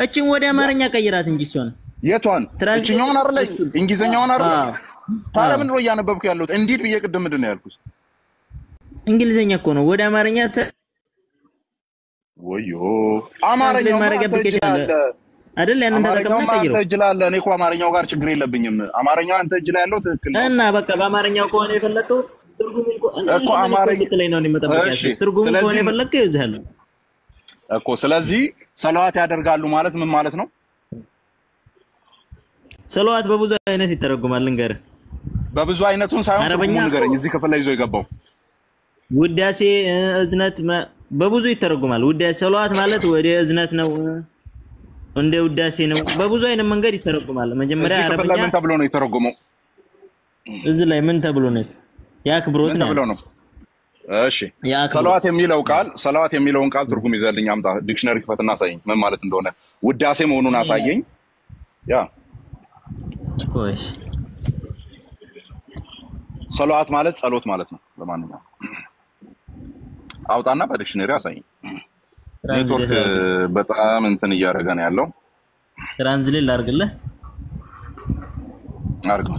እቺን ወደ አማርኛ ቀይራት እንጂ እሷን የቷን እቺኛውን አይደለ እንግሊዘኛውን አይደለ ታዲያ ምን ነው ያነበብኩ ያለሁት እንዴት ብዬ ቅድም ምንድን ነው ያልኩት እንግሊዘኛ እኮ ነው ወደ አማርኛ ወዮ አማርኛው ማረግ አፕሊኬሽን አይደል ያንን ተጠቅመና ቀይረው አንተ እጅ ላይ አለ እኔ እኮ አማርኛው ጋር ችግር የለብኝም አማርኛው አንተ እጅ ላይ ያለው ትክክል ነው እና በቃ በአማርኛው ከሆነ የፈለከው እኮ አማርኛ ላይ ነው የሚመጣበት ትርጉም ከሆነ የፈለከው ይዘሃል እኮ ስለዚህ ሰለዋት ያደርጋሉ ማለት ምን ማለት ነው ሰለዋት በብዙ አይነት ይተረጎማል እንገርህ በብዙ አይነቱን ሳይሆን ትርጉሙን ንገረኝ እዚህ ክፍል ላይ ይዞ የገባው ውዳሴ እዝነት በብዙ ይተረጎማል ውዳሴ ሰለዋት ማለት ወደ እዝነት ነው እንደ ውዳሴ ነው በብዙ አይነት መንገድ ይተረጎማል መጀመሪያ አረብኛ ምን ተብሎ ነው የተረጎመው እዚህ ላይ ምን ተብሎ ነው ያክብሮት ነው ተብሎ ነው እሺ ሰለዋት የሚለውን ቃል ትርጉም ይዘልኝ አምጣ ዲክሽነሪ ክፈትና አሳየኝ ምን ማለት እንደሆነ ውዳሴ መሆኑን አሳየኝ ያ ቆይሽ ሰለዋት ማለት ጸሎት ማለት ነው ለማንኛውም አውጣና በዲክሽነሪ አሳየኝ ኔትወርክ በጣም እንትን እያደረገ ነው ያለው ትራንስሌት ላድርግልህ አድርገው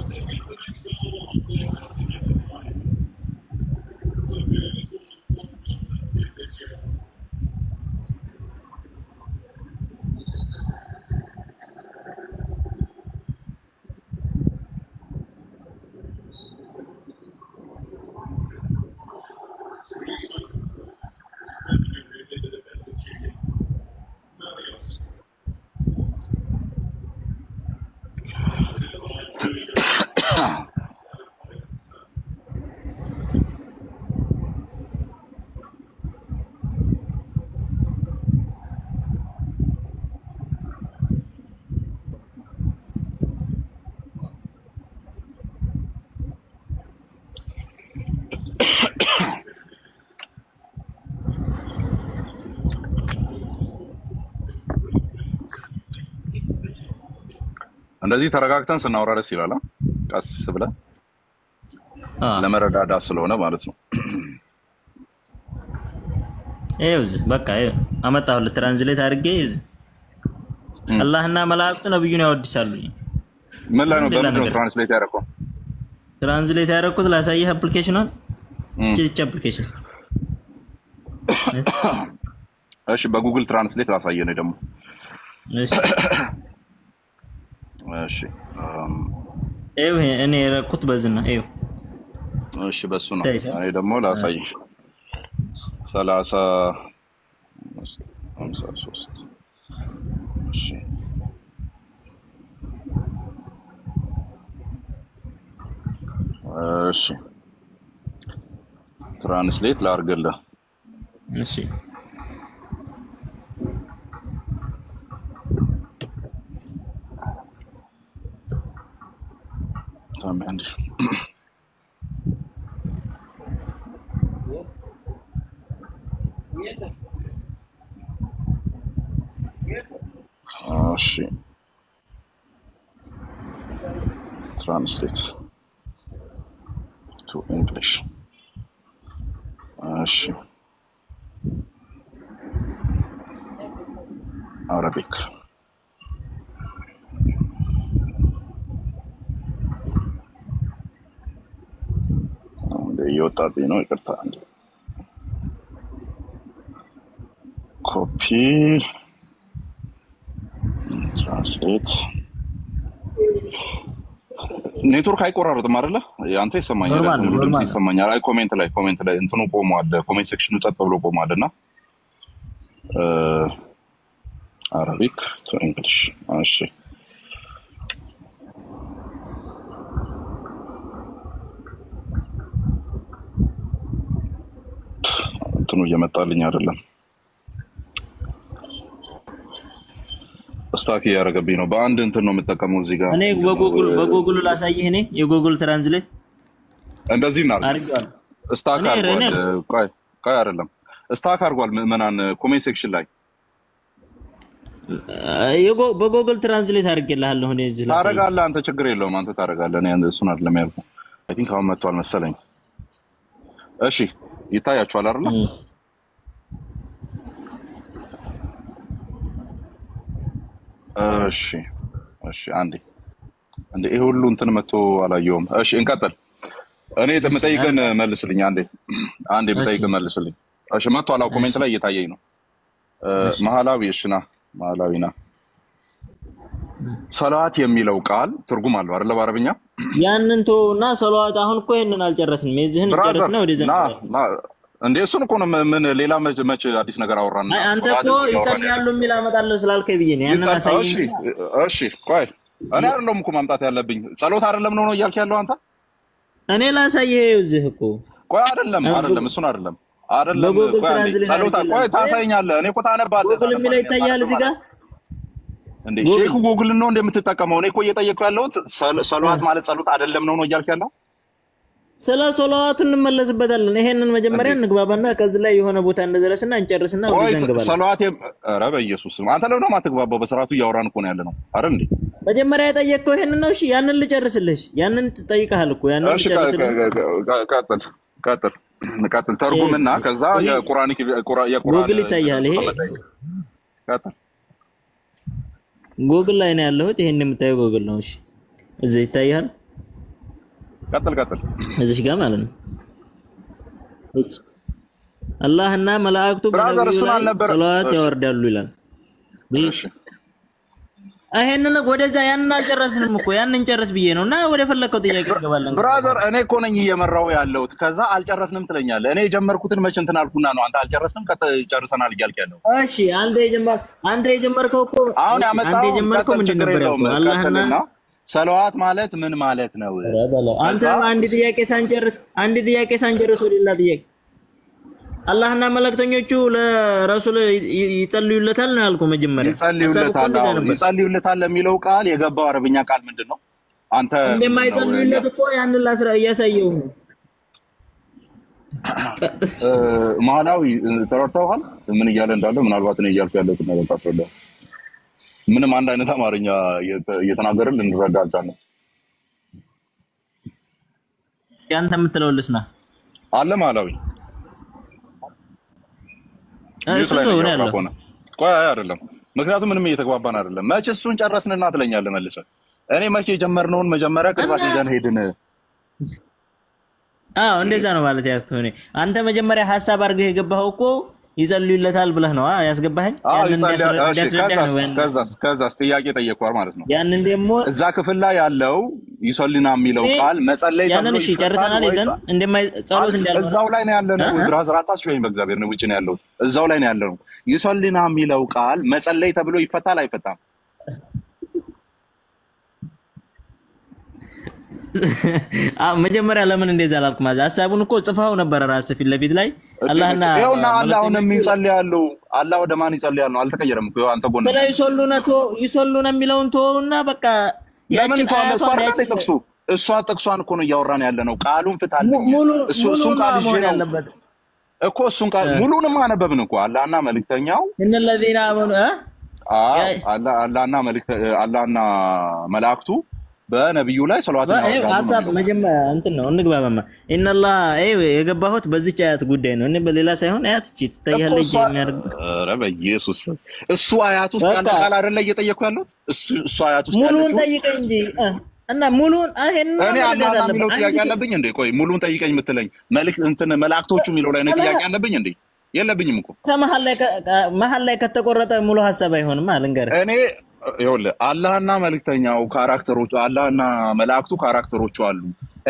እንደዚህ ተረጋግተን ስናወራ ደስ ይላል ቀስ ብለን ለመረዳዳት ስለሆነ ማለት ነው ኤውዝ በቃ አመጣው ለትራንስሌት አድርጌ ኤውዝ አላህና መላእክቱ ነብዩን ያወድሳሉ ምን ላይ ነው በምንድን ነው ትራንስሌት ያደረኩት ላሳየህ አፕሊኬሽኑን ቺች አፕሊኬሽን እሺ በጉግል ትራንስሌት ላሳየህ ነው ደግሞ እሺ እሺ እኔ ረኩት በዝና እሺ በሱ ነው እኔ ደግሞ ላሳይሽ 30 53 እሺ እሺ ትራንስሌት ላድርግልህ እሺ tamam እሺ translate to English እሺ Arabic እየወጣብኝ ነው ይቅርታ ኮፒ ትራንስሌት ኔትወርክ አይቆራረጥም አይደለ ያንተ ይሰማኛል አይ ኮሜንት ላይ እንትኑ ቆሟል ኮሜንት ሴክሽኑ ጸጥ ብሎ ቆሟልና Arabic to English እሺ እንትኑ እየመጣልኝ አይደለም ስታክ ያረጋብኝ ነው በአንድ እንትን ነው የምጠቀመው እዚህ ጋር እኔ በጉግል ላሳይህ እኔ የጉግል ትራንስሌት እንደዚህ ነው ስታክ አርጓል ቆይ አይደለም ስታክ አርጓል ምናን ኮሜንት ሴክሽን ላይ በጉግል ትራንስሌት አድርጌልሃለሁ እኔ እዚህ ላይ ታረጋለህ አንተ ችግር የለውም አንተ ታረጋለህ እኔ እሱን አይደለም ያልኩህ አይ ቲንክ አሁን መጥቷል መሰለኝ እሺ ይታያችኋል አይደል እሺ አንዴ ይሄ ሁሉ እንትን መጥቶ አላየውም እሺ እንቀጥል እኔ የምጠይቀን መልስልኝ አንዴ የምጠይቀን መልስልኝ እሺ መጥቶ አላው ኮሜንት ላይ እየታየኝ ነው መሐላዊ እሺና መሐላዊና ሰላት የሚለው ቃል ትርጉም አለው አይደል በአረብኛ ያንን ተውና ሰላት አሁን እኮ ይሄንን አልጨረስንም የዚህን ጨረስና ወደ ዘን እንዴ እሱን እኮ ነው ምን ሌላ መች አዲስ ነገር አወራን አንተ እኮ ይሰልያሉ የሚል አመጣለሁ ስላልከኝ ብዬ ነው ያንን አሳይኝ እሺ ቆይ እኔ አይደለም እኮ ማምጣት ያለብኝ ጸሎት አይደለም ነው እያልክ ያለው አንተ እኔ ላሳይህ እዚህ እኮ ቆይ አይደለም እሱን አይደለም ቆይ ጸሎት ቆይ ታሳይኛለህ እኔ እኮ ታነባለህ ጉግል የሚል ይታያል እዚህ ጋር እንዴ ሼክ ጉግል ነው እንደምትጠቀመው እኔ እኮ እየጠየቅኩ ያለሁት ሰላት ማለት ጸሎት አይደለም ነው እያልክ ያለው ስለ ሶላቱ እንመለስበታለን ይሄንን መጀመሪያ እንግባባና ከዚህ ላይ የሆነ ቦታ እንደደረስና እንጨርስና ወደ ዘንገባለን ሶላት ኧረ በኢየሱስ አንተ ለምን ማትግባባው በስራቱ እያወራን እኮ ነው ያለነው አይደል እንዴ መጀመሪያ የጠየቅከው ይሄንን ነው እሺ ያንን ልጨርስልሽ ያንን ትጠይቃለህ እኮ ያንን ልጨርስልሽ ቀጥል ተርጉምና ከዛ የቁርአን ጉግል ይታያል ይሄ ቀጥል ጉግል ላይ ነው ያለሁት ይሄን የምታየው ጉግል ነው እሺ እዚህ ይታያል ቀጥል እዚህ ጋር ማለት ነው እቺ አላህና መላእክቱ በነብዩ ላይ ሰላዋት ያወርዳሉ ይላል እሺ አይሄንን ወደዛ ያንን አልጨረስንም እኮ ያንን ጨርስ ብዬ ነውና ወደ ፈለከው ጥያቄ እንገባለን ብራዘር እኔ እኮ ነኝ እየመራው ያለሁት ከዛ አልጨረስንም ትለኛለህ እኔ የጀመርኩትን መች እንትን አልኩና ነው አንተ አልጨረስንም ጨርሰናል እያልክ ያለው እሺ አንተ የጀመርከው እኮ አንተ የጀመርከው ምንድን ነበር አላህና ሰላዋት ማለት ምን ማለት ነው አንተ አንድ ጥያቄ ሳንጨርስ ወዲላ ጥያቄ አላህና መላእክተኞቹ ለራሱል ይጸልዩለታል ነው ያልኩ መጀመሪያ ይጸልዩለታል ለሚለው ቃል የገባው አረብኛ ቃል ምንድነው አንተ እንደማይጸልዩለት እኮ ያንን ላስራ እያሳየው ነው መሐላዊ ተረድተዋል ምን እያለ እንዳለ ምናልባት ነው እያልኩ ያለሁት ነገር ታስረዳ ምንም አንድ አይነት አማርኛ እየተናገረልን እንረዳ አልቻለም ያንተ የምትለው ልስማ አለ መሐላዊ እሱ ነው ያለው ቆይ አይደለም ምክንያቱም ምንም እየተግባባን አይደለም መቼ እሱን ጨረስንና ትለኛለህ መልሰህ እኔ መቼ የጀመርነውን መጀመሪያ ቅርባሽ ይዘን ሄድን እንደዛ ነው ማለት ያስከው እኔ አንተ መጀመሪያ ሐሳብ አድርገህ የገባኸው እኮ ይጸልዩለታል ብለህ ነው ያስገባኸኝ ያንን ከዛስ ጥያቄ ጠየቅኩህ ማለት ነው ያንን ደግሞ እዛ ክፍል ላይ ያለው ይሰልና የሚለው ቃል መጸለይ ያንን እሺ ጨርሰናል ይዘን ጸሎት እንዳልሆነ እዛው ላይ ነው ያለነው ብራዘር አታስጮኸኝ በእግዚአብሔር ነው ውጪ ነው ያለሁት እዛው ላይ ነው ያለነው ይሰልና የሚለው ቃል መጸለይ ተብሎ ይፈታል አይፈታም መጀመሪያ ለምን እንደዛ አላልኩም ማለት ሐሳቡን እኮ ጽፈው ነበር ራስ ፊት ለፊት ላይ አላህና አላህንም ይጸልያሉ አላህ ወደ ማን ይጸልያሉ አልተቀየረም እኮ አንተ ጎን ላይ ይሰሉና የሚለውን ተውና በቃ ለምን ተዋለሱ እሷ ጥቅሷን እኮ ነው እያወራን ያለነው ቃሉን ፍታልኝ እሱን ቃል ይዤ ያለበት እኮ እሱን ቃል ሙሉንም አነበብን እኮ አላህና መልእክተኛው እነለዚና አመኑ አላህና መላእክቱ በነብዩ ላይ ሰላዋት ነው ሐሳብ መጀመሪያ እንትን ነው እንግባባማ ኢነላህ የገባሁት በዚህ አያት ጉዳይ ነው እኔ በሌላ ሳይሆን አያት እቺ ትታያለች የሚያርግ ኧረ በኢየሱስ እሱ አያት ውስጥ ያለ ቃል አይደለ እየጠየቅኩ ያለሁት እሱ አያት ውስጥ ያለው ሙሉን ጠይቀኝ እንጂ እና ሙሉን እኔ አላህ የሚለው ጥያቄ አለብኝ እንዴ ቆይ ሙሉን ጠይቀኝ የምትለኝ መልእክት እንትን መላእክቶቹ የሚለው ላይ ነው ጥያቄ አለብኝ እንዴ የለብኝም እኮ መሀል ላይ ከተቆረጠ ሙሉ ሐሳብ አይሆንም አልንገር እኔ ይኸውልህ አላህና መልእክተኛው ካራክተሮቹ አላህና መላእክቱ ካራክተሮቹ አሉ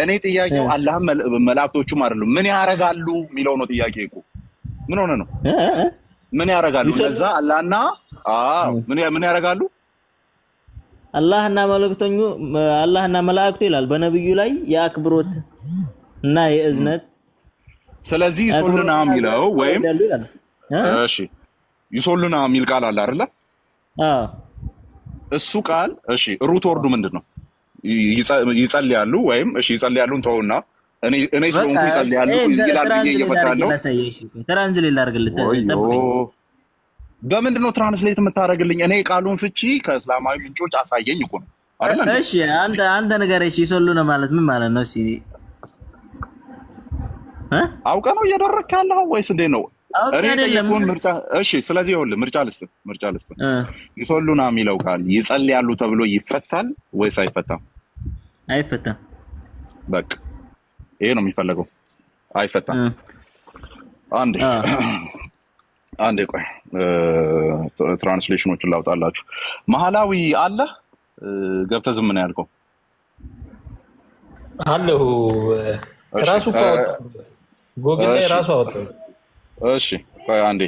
እኔ ጥያቄው አላህም መላእክቶቹም አይደሉም ምን ያረጋሉ የሚለው ነው ጥያቄ እኮ ምን ሆነ ነው ምን ያረጋሉ ለዛ አላህና ምን ያረጋሉ አላህና መላእክቱ ይላል በነብዩ ላይ የአክብሮት እና የእዝነት ስለዚህ ይሶልና የሚለው ወይም እሺ ይሶልና የሚል ቃል አለ አይደል እሱ ቃል እሺ ሩት ወርዱ ምንድነው ይጸልያሉ ወይም እሺ ይጸልያሉን ተውና እኔ ስለሆንኩ ይጸልያሉ ይላል ብዬ እየፈታለሁ ትራንስሌት ላድርግልህ ተጠብቀኝ በምንድነው ትራንስሌት የምታደርግልኝ እኔ ቃሉን ፍቺ ከእስላማዊ ምንጮች አሳየኝ እኮ ነው አይደል እሺ አንተ ነገር እሺ ይሶሉና ማለት ምን ማለት ነው እሺ አውቀ ነው እያደረክ ያለው ወይስ እንዴ ነው እኔ ጠየቁን ምርጫ እሺ ስለዚህ ይኸውልህ ምርጫ ልስጥ ይሶሉና የሚለው ቃል ይጸልያሉ ተብሎ ይፈታል ወይስ አይፈታም? አይፈታም። በቃ ይሄ ነው የሚፈልገው። አይፈታም። አንዴ ቆይ ትራንስሌሽኖችን ላውጣላችሁ። መሐላዊ አለ ገብተህ ዝም ነው ያልከው? አለሁ ራሱ ጎግል ላይ ራሱ አወጣው። እሺ ቆይ አንዴ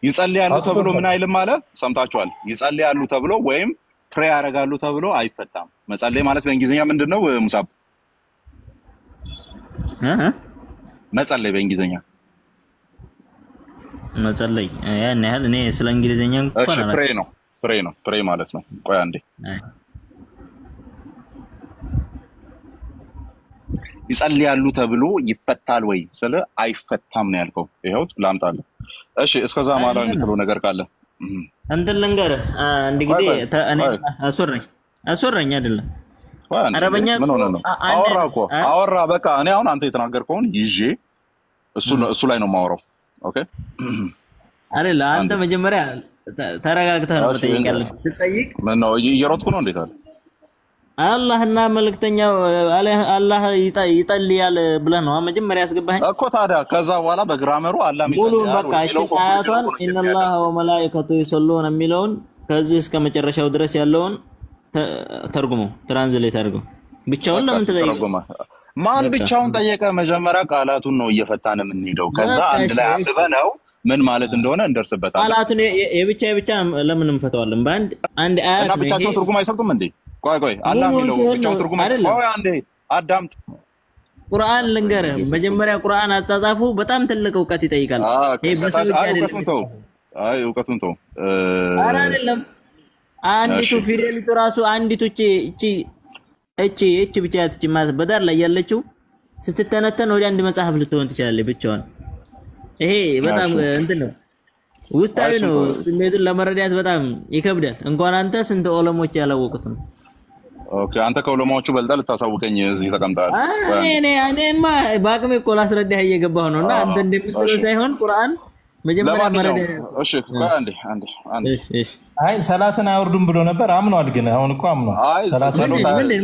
ይጸልያሉ ተብሎ ምን አይልም ማለት ሰምታችኋል? ይጸልያሉ ተብሎ ወይም ፕሬ ያደርጋሉ ተብሎ አይፈታም። መጸለይ ማለት በእንግሊዝኛ ምንድነው ሙሳብ? መጸለይ በእንግሊዝኛ መጸለይ ያን ያህል እኔ ስለ እንግሊዝኛ እንኳን አላውቅም። ፕሬ ማለት ነው። ቆይ አንዴ ይጸልያሉ ተብሎ ይፈታል ወይ ስለ አይፈታም ነው ያልከው። ይሄው ላምጣልህ። እሺ እስከዛ ማለት የምትለው ነገር ካለ እንትን ልንገርህ። አንድ ጊዜ እኔ አስወራኝ አይደለም አረበኛ አወራ በቃ እኔ አሁን አንተ የተናገርከውን ይዤ እሱ ላይ ነው የማወራው። ኦኬ አይደል? አንተ መጀመሪያ ተረጋግተህ ነው የምትጠይቀው። ስትጠይቅ ምን ነው እየሮጥኩ ነው እንዴት አለ አላህና መልእክተኛው አላህ ይጠልያል ብለህ ነው መጀመሪያ ያስገባኸኝ እኮ። ታዲያ ከዛ በኋላ በግራመሩ አላህ ሙሉን በቃ እቺ አያቷን ኢነላህ ወመላኢከቱ ይሰሉን የሚለውን ከዚህ እስከ መጨረሻው ድረስ ያለውን ተርጉሞ ትራንስሌት አድርገው። ብቻውን ለምን ተጠይቀው? ማን ብቻውን ጠየቀ? መጀመሪያ ቃላቱን ነው እየፈታን የምንሄደው። ከዛ አንድ ላይ አጥበነው ምን ማለት እንደሆነ እንደርስበታለን። ቃላቱን የብቻ ለምን እንፈታዋለን? አንድ አያት እና ብቻቸው ትርጉም አይሰጡም እንዴ? ቆይ አላህ የሚለው ብቻውን ትርጉም ቆይ አንዴ አዳምጥ። ቁርአን ልንገርህ መጀመሪያ ቁርአን አጻጻፉ በጣም ትልቅ እውቀት ይጠይቃል። ይሄ በሰው እውቀቱን ተው ኧረ አይደለም አንዲቱ ፊደሊቱ ራሱ አንዲቱ እቺ ብቻ ማለት በዳር ላይ ያለችው ስትተነተን ወደ አንድ መጽሐፍ ልትሆን ትችላለች ብቻዋን። ይሄ በጣም እንትን ነው ውስጣዊ ነው። ስሜቱን ለመረዳት በጣም ይከብዳል። እንኳን አንተ ስንት ዑለሞች ያላወቁት ነው። ኦኬ አንተ ከዑለማዎቹ በልጠህ ልታሳውቀኝ እዚህ ተቀምጠሃል። እኔማ በአቅሜ እኮ ላስረዳህ እየገባሁ ነውና አንተ እንደምትለው ሳይሆን ቁርአን መጀመሪያ መረዳት። እሺ አንዴ እሺ አይ ሰላትን አያወርዱም ብሎ ነበር። አምኗል ግን አሁን እኮ አምኗል። ሰላትን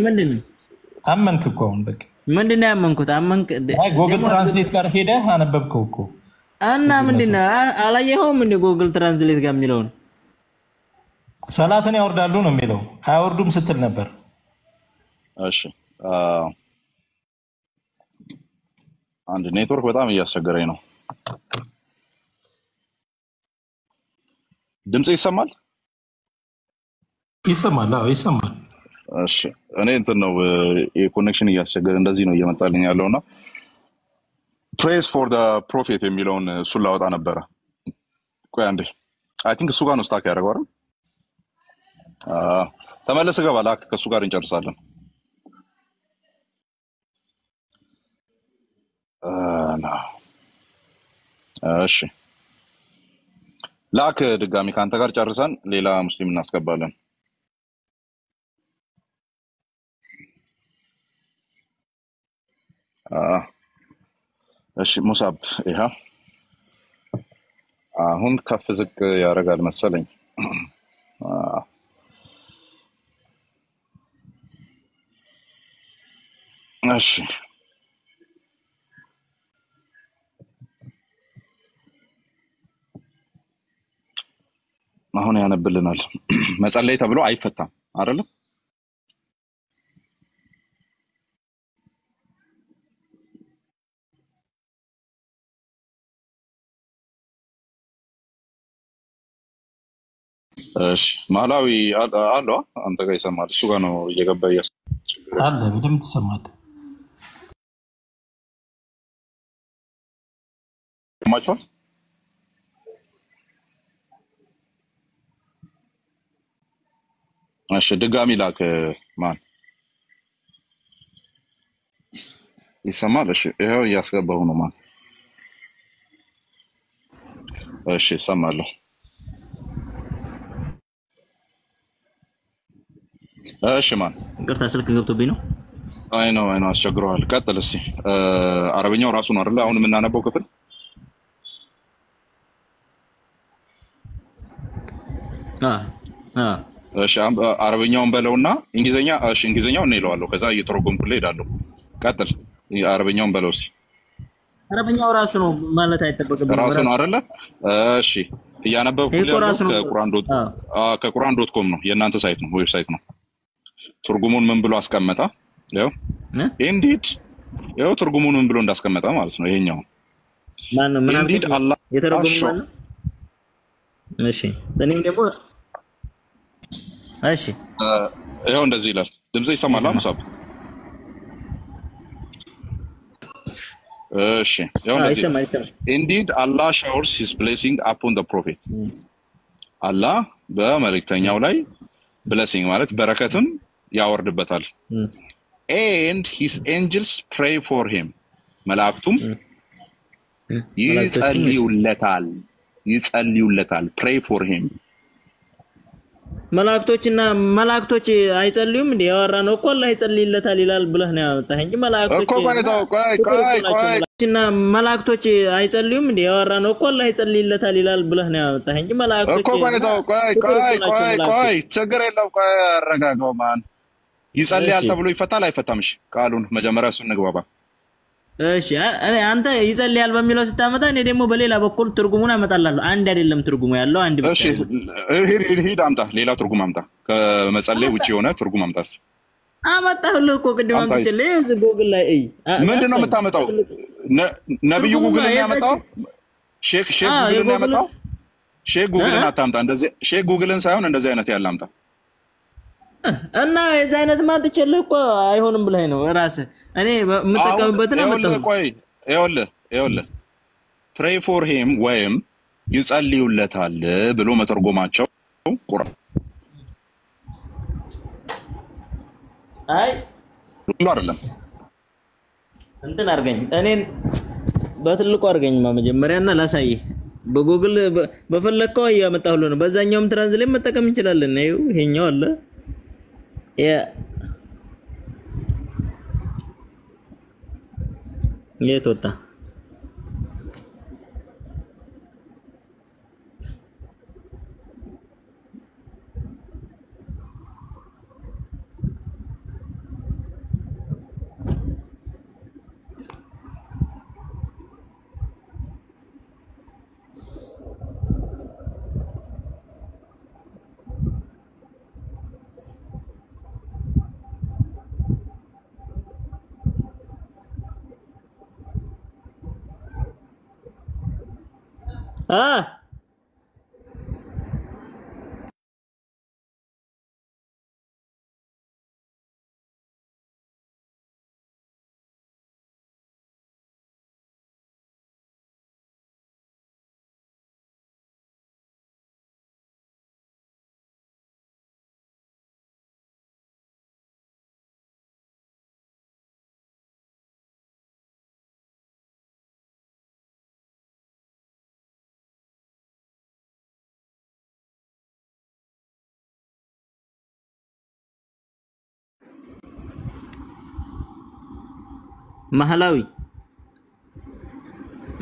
ምንድን ነው አመንክ እኮ አሁን በቃ ምንድን ነው ያመንኩት? አመንክ አይ ጎግል ትራንስሌት ጋር ሄደህ አነበብከው እኮ እና ምንድን ነው አላየኸውም እንደ ጎግል ትራንስሌት ጋር የሚለውን ሰላትን ያወርዳሉ ነው የሚለው አያወርዱም ስትል ነበር። እሺ አንድ ኔትወርክ በጣም እያስቸገረኝ ነው። ድምጽ ይሰማል? አዎ ይሰማል። እሺ እኔ እንትን ነው የኮኔክሽን እያስቸገረ እንደዚህ ነው እየመጣልኝ ያለውና praise for the prophet የሚለውን እሱን ላወጣ ነበረ። ቆይ አንዴ አይ ቲንክ እሱ ጋር ነው ስታክ ያደርገው አይደል? ተመለስ ገባ ላክ ከእሱ ጋር እንጨርሳለን። እሺ ላክ ድጋሚ ካንተ ጋር ጨርሰን ሌላ ሙስሊም እናስገባለን። እሺ ሙሳብ ይሄ አሁን ከፍ ዝቅ ያደርጋል መሰለኝ። እሺ አሁን ያነብልናል። መጸለይ ተብሎ አይፈታም አይደል? እሺ ማላዊ አሎ አንተ ጋር ይሰማል? እሱ ጋር ነው እየገባ አለ በደምብ ትሰማለህ? ማቻው እሺ ድጋሚ ላክ ማን ይሰማል? እሺ ይሄው እያስገባሁ ነው ማን። እሺ ይሰማል። እሺ ማን ይቅርታ ስልክ ገብቶብኝ ነው። አይ ነው አስቸግሯል። ቀጥል እስቲ። አረበኛው ራሱ ነው አይደል አሁን የምናነበው ክፍል? እሺ አረብኛውን በለውና እንግሊዘኛ እሺ እንግሊዘኛውን ነው ይለዋለሁ ከዛ እየተረጎምኩልህ ሄዳለሁ ቀጥል አረብኛውን በለው እስኪ አረብኛው ራሱ ነው ማለት አይተበቀበም ራሱ ነው አይደለ እሺ እያነበብኩልህ ከቁርአን.com ነው የእናንተ ሳይት ነው ዌብሳይት ነው ትርጉሙን ምን ብሎ አስቀመጣ ያው ኢንዲድ ያው ትርጉሙን ምን ብሎ እንዳስቀመጣ ማለት ነው ይሄኛው ማን ነው ምን አልከኝ የተረጎመው ነው እሺ እኔም ደግሞ እሺ ያው እንደዚህ ይላል ድምጽ ይሰማል ሙሳብ እሺ ያው እንደዚህ indeed Allah showers his blessing upon the prophet አላህ በመልእክተኛው ላይ blessing ማለት በረከትን ያወርድበታል and his angels pray for him መላእክቱም ይጸልዩለታል pray for him መላእክቶች አይጸልዩም እንዴ ያወራነው እኮ አላህ ይጸልይለታል ይላል ብለህ ነው ያመጣህ እንጂ መላእክቶች አይጸልዩም እንዴ ያወራነው እኮ አላህ ይጸልይለታል ይላል ብለህ ነው ያመጣህ እንጂ መላእክቶች ቆይ ችግር የለም ቆይ አረጋጋው ማን ይጸልያል ተብሎ ይፈታል አይፈታም እሺ ቃሉን መጀመሪያ እሱን እንግባባ እሺ አንተ ይጸልያል በሚለው ስታመጣ እኔ ደግሞ በሌላ በኩል ትርጉሙን አመጣላለሁ አንድ አይደለም ትርጉሙ ያለው አንድ ብቻ እሺ ሂድ አምጣ ሌላ ትርጉም አምጣ ከመጸለይ ውጪ የሆነ ትርጉም አምጣስ አመጣሁልህ እኮ ቅድም አምጥቼልህ እዚህ ጎግል ላይ እይ ምንድነው የምታመጣው ነብዩ ጉግል ያመጣው ሼክ ጉግል ያመጣው ሼክ ጉግልን አታምጣ እንደዚህ ሼክ ጉግልን ሳይሆን እንደዚህ አይነት ያለ አምጣ እና የዚህ አይነት ማጥቼልህ እኮ አይሆንም ብለህ ነው ራስህ እኔ የምጠቀምበትን አመጣሁ ቆይ ይኸውልህ pray for him ወይም ይጸልዩለታል ብሎ መተርጎማቸው ቁርአን አይ ሁሉ አይደለም እንትን አድርገኝ እኔን በትልቁ አድርገኝማ መጀመሪያና ላሳይህ በጉግል በፈለከው ያመጣሁልህ ነው በዛኛውም ትራንስሌት መጠቀም እንችላለን ይሄኛው አለ የት ወጣ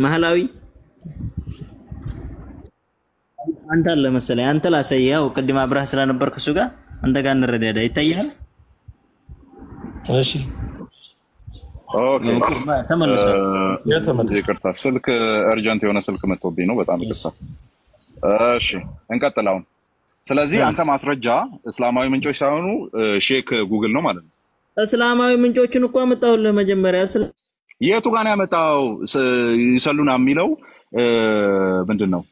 መሐላዊ አንተ አለ መሰለኝ አንተ ላሳየው ቅድም አብራህ ስለነበርክ እሱ ጋር አንተ ጋር እንረዳዳ ይታያል እሺ ኦኬ ተመለሰ ይቅርታ ስልክ አርጀንት የሆነ ስልክ መጥቶብኝ ነው በጣም ይቅርታ እሺ እንቀጥላው ስለዚህ አንተ ማስረጃ እስላማዊ ምንጮች ሳይሆኑ ሼክ ጉግል ነው ማለት ነው እስላማዊ ምንጮችን እኮ አመጣሁልህ መጀመሪያ የቱ ጋር ያመጣው ይሰሉና የሚለው ምንድነው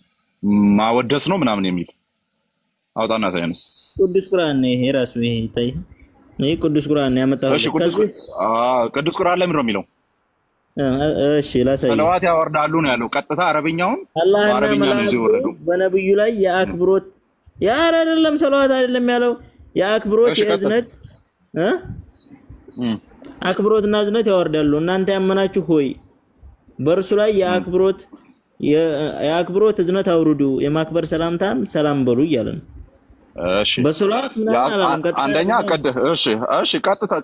ማወደስ ነው ምናምን የሚል አውጣና ሳይንስ ቅዱስ ቁርአን ነው ይሄ ራሱ ይሄ ይታይ ይሄ ቅዱስ ቁርአን ያመጣው እሺ ቅዱስ ቁርአን ላይ ምን ነው የሚለው እሺ ላሳይ ሰላዋት ያወርዳሉ ነው ያለው ቀጥታ አረብኛውን በአረብኛ ነው ይወረዱ በነብዩ ላይ የአክብሮት ያ አይደለም ሰላዋት አይደለም ያለው የአክብሮት የእዝነት አክብሮትና እዝነት ያወርዳሉ እናንተ ያመናችሁ ሆይ በርሱ ላይ የአክብሮት እዝነት አውርዱ የማክበር ሰላምታም ሰላም በሉ ይያለን እሺ በሶላት ምናምን አላለም አንደኛ እሺ ቀጥታ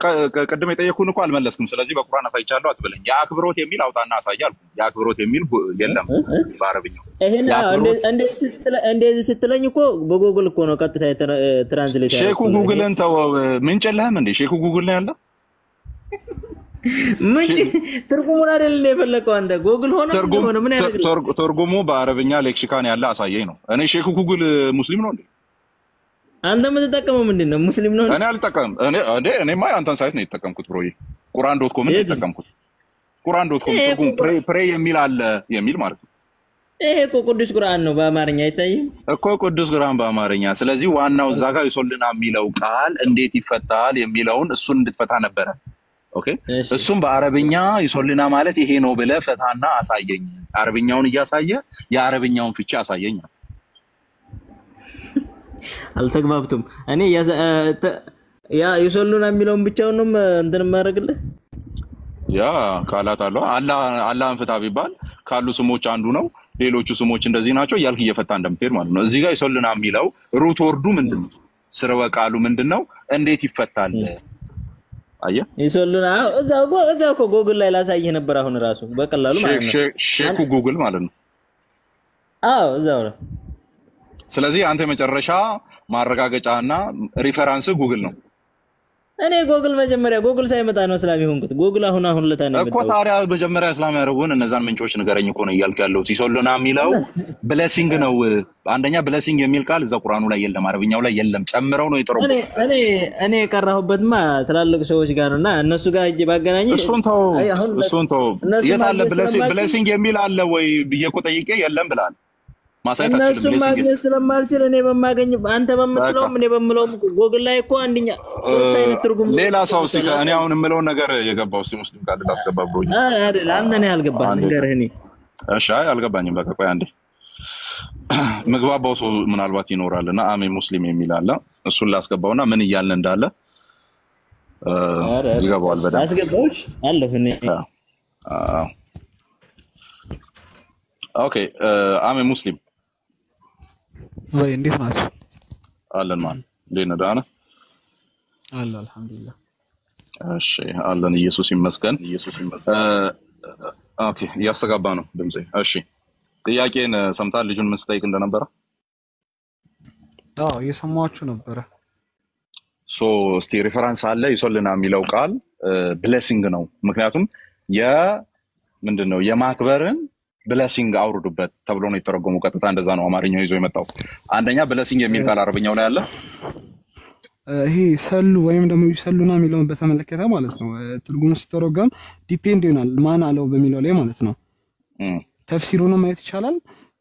ቀድም የጠየኩን እኮ አልመለስኩም ስለዚህ በቁርአን አሳይቻለሁ አትበለኝ የአክብሮት የሚል አውጣና አሳያል የአክብሮት የሚል የለም በአረብኛው እንዴ ስትለኝ እኮ በጉግል እኮ ነው ቀጥታ ትራንስሌት ያለው ሼኩ ጉግልን ተው ምን ጨለህም እንዴ ሼኩ ጉግል ነው ያለው ምን ትርጉሙን አይደል እንደ የፈለከው አንተ ጉግል ሆነ ምን ያደርግ ትርጉሙ በአረብኛ ሌክሲካን ያለ አሳየኝ ነው እኔ ሼኩ ጉግል ሙስሊም ነው እንዴ አንተ የምትጠቀመው ምንድነው ሙስሊም ነው እኔ አልጠቀምም እኔማ አንተን ሳይት ነው የተጠቀምኩት ብሮዬ ቁርአን.com ነው የተጠቀምኩት ቁርአን.com ትርጉም ፕሬ የሚል አለ የሚል ማለት ነው ይሄ እኮ ቅዱስ ቁርአን ነው በአማርኛ አይታይም እኮ ቅዱስ ቁርአን በአማርኛ ስለዚህ ዋናው እዛ ጋር ይሶልና የሚለው ቃል እንዴት ይፈታል የሚለውን እሱን እንድትፈታ ነበር ኦኬ እሱም በአረብኛ ይሶልና ማለት ይሄ ነው ብለ ፈታና አሳየኝ አረብኛውን እያሳየ የአረብኛውን ፍቺ አሳየኝ አልተግባብቱም እኔ ያ ይሶሉና የሚለውን ብቻውን ነው እንትን ማረግልህ ያ ቃላት አለው አላህን ፍታ ቢባል ካሉ ስሞች አንዱ ነው ሌሎቹ ስሞች እንደዚህ ናቸው ያልክ እየፈታ እንደምትሄድ ማለት ነው እዚህ ጋር ይሶሉና የሚለው ሩት ወርዱ ምንድነው ስርወ ቃሉ ምንድነው እንዴት ይፈታል አየ ይሶሉና እዛው እኮ ጉግል ላይ ላሳየህ ነበር አሁን ራሱ በቀላሉ ማለት ነው ሼኩ ጉግል ማለት ነው አዎ እዛው ነው ስለዚህ አንተ መጨረሻ ማረጋገጫና ሪፈራንስ ጉግል ነው እኔ ጉግል መጀመሪያ ጉግል ሳይመጣ ነው እስላም ይሆንኩት ጉግል አሁን ለታነ እኮ ታዲያ መጀመሪያ እስላም ያረቡን እነዛን ምንጮች ንገረኝ እኮ ነው ይያልክ ያለው ይሶሉና የሚለው ብሌሲንግ ነው አንደኛ ብሌሲንግ የሚል ቃል እዛ ቁርአኑ ላይ የለም አረብኛው ላይ የለም ጨምረው ነው ይተረጉ እኔ የቀራሁበትማ ትላልቅ ሰዎች ጋር ነውና እነሱ ጋር እጅ ባገናኝ እሱን ተው የታለ ብሌሲንግ የሚል አለ ወይ ብዬ እኮ ጠይቄ የለም ብላል እነሱ ማግኘት ስለማልችል እኔ በማገኝ አንተ በመጥለው እኔ በመለው ጉግል ላይ እኮ አንደኛ ሶስት አይነት ትርጉም ሌላ ሰው ሲካ እኔ አሁን የምለው ነገር የገባው ሙስሊም ካለ ላስገባብሮኝ አይደል አንተ ነህ ያልገባህ ነገርህ እኔ እሺ አልገባኝም በቃ ቆይ አንዴ መግባባው ሰው ምናልባት ይኖራልና አሜን ሙስሊም የሚል አለ እሱን ላስገባውና ምን ይያልን እንዳለ ይገባዋል በደንብ አስገባውሽ አለሁ እኔ ኦኬ አሜን ሙስሊም ወይ እንዴት ናችሁ አለን ማን ለና ዳና አለ አልহামዱሊላህ እሺ አለን ኢየሱስ ይመስገን ኦኬ ያስተጋባ ነው ድምጼ እሺ ጥያቄን ሰምታል ልጁን መስጠይቅ እንደነበረ እየሰማችሁ ነበረ ሶ እስቲ ሪፈረንስ አለ ይሶልና የሚለው ቃል ብሌሲንግ ነው ምክንያቱም ምንድነው የማክበርን ብሌሲንግ አውርዱበት ተብሎ ነው የተረጎመው ቀጥታ እንደዛ ነው አማርኛው ይዞ የመጣው አንደኛ ብሌሲንግ የሚል ቃል አረብኛው ላይ አለ ይሄ ሰሉ ወይም ደግሞ ይሰሉና የሚለውን በተመለከተ ማለት ነው ትርጉሙ ሲተረጎም ዲፔንድ ይሆናል ማን አለው በሚለው ላይ ማለት ነው ተፍሲሩን ማየት ይቻላል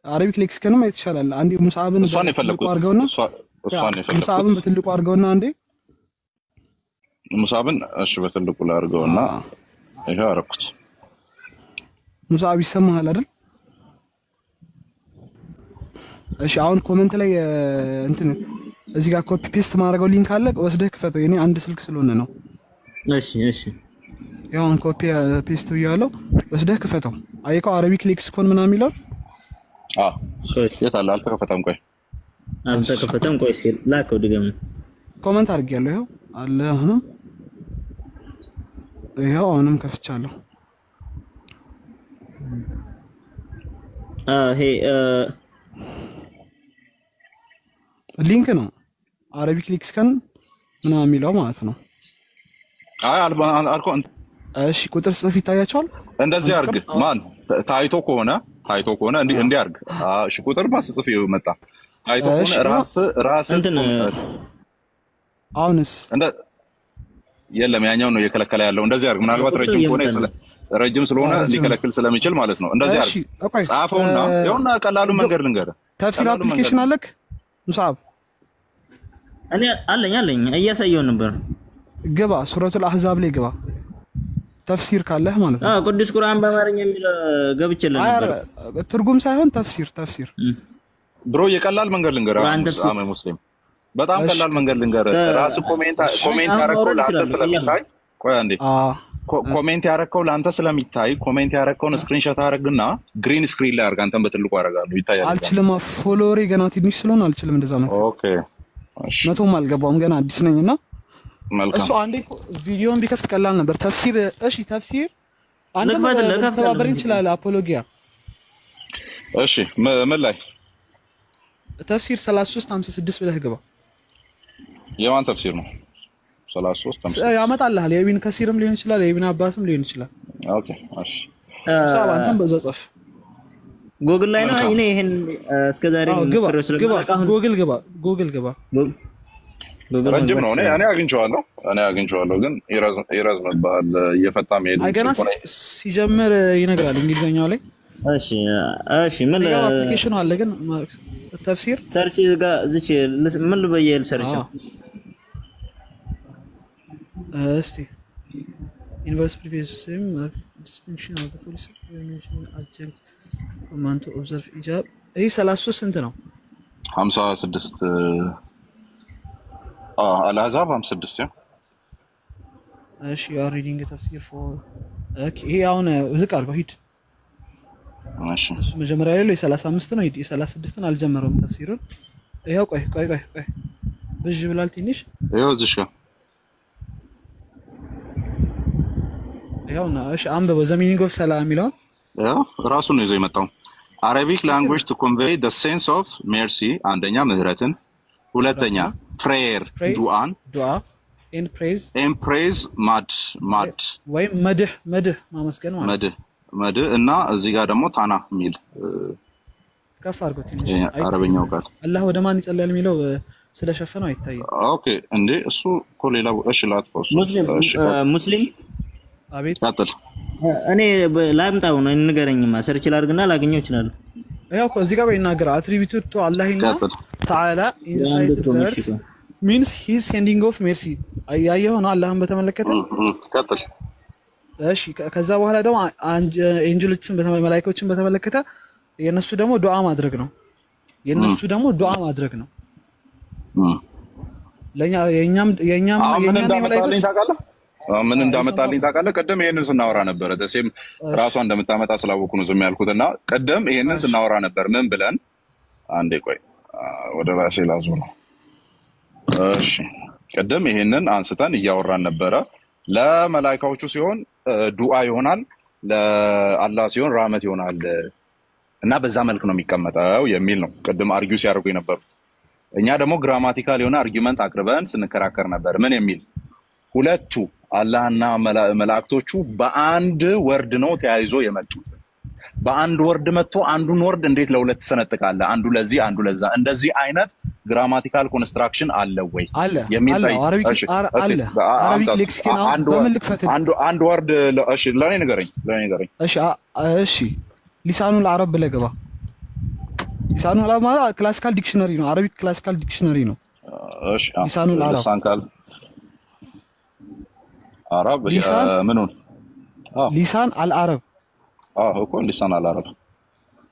አረቢክ ሌክሲክንም ማየት ይቻላል አንዴ ሙሳብን አርገውና ሙሳብን በትልቁ አርገውና አንዴ ሙሳብን እሺ በትልቁ አርገውና ይሄ አረኩት ሙሳብ ይሰማሃል አይደል እሺ አሁን ኮሜንት ላይ እንትን እዚህ ጋር ኮፒ ፔስት ማድረገው ሊንክ አለ ወስደህ ክፈተው የኔ አንድ ስልክ ስለሆነ ነው እሺ ያው ኮፒ ፔስት ብያለሁ ወስደህ ክፈተው አይቀው አረቢክ ሌክሲኮን ምናምን የሚለው የታለ አልተከፈተም ቆይ ሲል ላከው ድገም ኮሜንት አድርጌያለሁ ይሄው አለ አሁንም ከፍቻለሁ hey ሊንክ ነው አረቢክ ሌክሲከን ምናምን የሚለው ማለት ነው አልኮ እሺ ቁጥር ጽፍ ይታያቸዋል እንደዚህ አርግ ማን ታይቶ ከሆነ እንዲህ አርግ እሺ ቁጥር ማስጽፍ ይመጣ ታይቶ ከሆነ ራስ አሁንስ እንደ የለም ያኛው ነው የከለከለ ያለው እንደዚህ አርግ ምናልባት ረጅም ስለሆነ ሊከለክል ስለሚችል ማለት ነው እንደዚህ አርግ ጻፈውና ይሁንና ቀላሉ መንገድ ልንገር ተፍሲር አፕሊኬሽን አለክ ሙሳብ እኔ አለኝ እያሳየው ነበር ግባ ሱረቱል አህዛብ ላይ ግባ ተፍሲር ካለህ ማለት ነው ቅዱስ ቁርአን በአማርኛ የሚል ገብቼልህ ነበር ትርጉም ሳይሆን ተፍሲር ብሮ የቀላል መንገድ ልንገር አሜ ሙስሊም በጣም ቀላል መንገድ ልንገር ራስ ኮሜንት ያረከው ለአንተ ስለሚታይ ቆይ አንዴ ኮሜንት ያረከው ለአንተ ስለሚታይ ኮሜንት ያረከውን ስክሪንሾት አረግና ግሪን ስክሪን ላይ አርጋ አንተም በትልቁ አረጋለሁ ይታያል አልችልም ፎሎወሪ ገና ትንሽ ስለሆነ አልችልም እንደዛ ነው ኦኬ 100 አልገባውም ገና አዲስ ነኝና መልካም እሱ አንዴ ቪዲዮን ቢከፍት ቀላል ነበር ተፍሲር እሺ ተፍሲር አንተ ተባበረኝ ይችላል አፖሎጂያ እሺ ምን ላይ ተፍሲር 3356 ብለህ ግባ የማን ተፍሲር ነው 3356 ያመጣልሃል የኢብኑ ከሲርም ሊሆን ይችላል የኢብኑ አባስም ሊሆን ይችላል ኦኬ እሺ ሰው አንተም በዛው ጽፍ ጉግል ላይ ነው እኔ ይሄን እስከዛሬ ጉግል ግባ ረጅም ነው እኔ አግኝቼዋለሁ ግን ይረዝምብሃል እየፈታ መሄድ አይገና ሲጀምር ይነግራል እንግሊዘኛው ላይ እሺ ምን አፕሊኬሽኑ አለ ግን ተፍሲር ሰርች ጋር እዚች ምን ልበየል ሰርች እስቲ ዩኒቨርስ ፕሪቪየስ ሴም ዲስቲንክሽን ኦፍ ዘ ፖሊሲ ሜንሽን አጀክት ኮማንድ ቱ ኦብዘርቭ ኢጃብ ይሄ 33 ስንት ነው 56 አልአዛብ 56 ያ እሺ ዩ አር ሪዲንግ ተፍሲር ፎር ኦኬ ይሄ አሁን ዝቅ አድርገው ሂድ እሺ እሱ መጀመሪያ ላይ 35 ነው የ36ን አልጀመረውም ተፍሲሩን ይሄው ቆይ ብዥ ብላል ትንሽ ይሄው እዚህ ጋር ይሄውና እሺ አንበበ ዘ ሚኒንግ ኦፍ ሰላም የሚለው ያው ራሱ ነው ይዘው የመጣው Arabic language to convey the sense of mercy አንደኛ ምህረትን ሁለተኛ prayer ዱዓ and praise mad ወይ መድህ ማመስገን ማለት መድህ እና እዚህ ጋር ደግሞ ታና ሚል ከፍ አድርጎ ትንሽ አረበኛው ቃል አላህ ወደ ማን ይጸልያል የሚለው ስለሸፈነው አይታየም ኦኬ እንዴ እሱ ኮሌላ እሺ ላጥፎስ ሙስሊም አቤት ታጥል እኔ ላምጣው ነው እንገረኝማ ሰርች ላድርግና ላገኘው ይችላል ያው እዚህ ጋር በይናገር attributed to Allah ta'ala inside verse means his sending of mercy አያየው ነው አላህን በተመለከተ ታጥል እሺ ከዛ በኋላ ደግሞ አንጀሎችን መላእክቶችን በተመለከተ የነሱ ደግሞ ዱዓ ማድረግ ነው ለኛ የኛም መላእክቶች ምን እንዳመጣልኝ ታውቃለህ ቀደም ይሄንን ስናወራ ነበር ደሴም ራሷ እንደምታመጣ ስላወቁ ነው ዝም ያልኩትና ቀደም ይሄንን ስናወራ ነበር ምን ብለን አንዴ ቆይ ወደ ራሴ ላዙር እሺ ቀደም ይሄንን አንስተን እያወራን ነበር ለመላእክቶቹ ሲሆን ዱዓ ይሆናል ለአላህ ሲሆን ራህመት ይሆናል እና በዛ መልኩ ነው የሚቀመጠው የሚል ነው ቀደም አርጊው ሲያደርጉ የነበሩት እኛ ደግሞ ግራማቲካል የሆነ አርጊውመንት አቅርበን ስንከራከር ነበር ምን የሚል ሁለቱ አላህና መላእክቶቹ በአንድ ወርድ ነው ተያይዞ የመጡት በአንድ ወርድ መጥቶ አንዱን ወርድ እንዴት ለሁለት ሰነጥቃለ አንዱ ለዚህ አንዱ ለዛ እንደዚህ አይነት ግራማቲካል ኮንስትራክሽን አለ ወይ የሚል አረቢክ ሌክሲኮን በመልክፈት አንድ ወርድ እሺ ለኔ ንገረኝ እሺ ሊሳኑል አረብ ለገባ ሊሳኑል አረብ ማለት ክላሲካል ዲክሽነሪ ነው አረቢክ ክላሲካል ዲክሽነሪ ነው እሺ ሊሳኑል አረብ አረብ ምኑን ሊሳን አልአረብ እኮ ሊሳን አልአረብ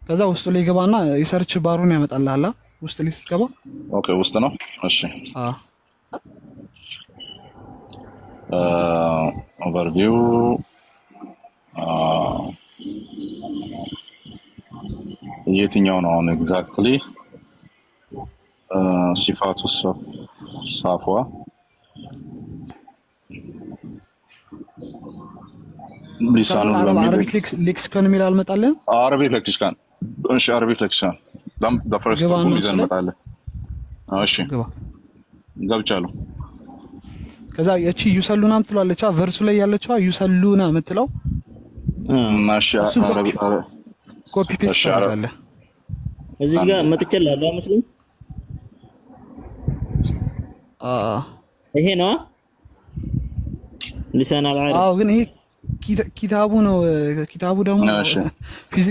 ከዛ ውስጥ ላይ ገባና የሰርች ባሩን ያመጣልሃል ውስጥ ላይ ስትገባ ኦኬ ውስጥ ነው እሺ ኦቨርቪው የትኛው ነው አሁን ኤግዛክትሊ ሲፋቱ ሳፏ ሊሳኑ አረቢክ ሌክሲኮን የሚል አልመጣልህ አረቢክ ሌክሲኮን እሺ አረቢክ ሌክሲኮን the first one ይዘን መጣለ እሺ ገብቻለሁ ከዛ እቺ ዩሰሉና ምትላለች ቨርሱ ላይ ያለችው ዩሰሉና ምትለው ማሻ አረቢክ ኮፒ ፔስት ታደርጋለህ እዚህ ጋር መጥቻለሁ ሙስሊም ይሄ ነው ሊሳን አልዓረብ ግን ይሄ ኪታቡ ነው ኪታቡ ደግሞ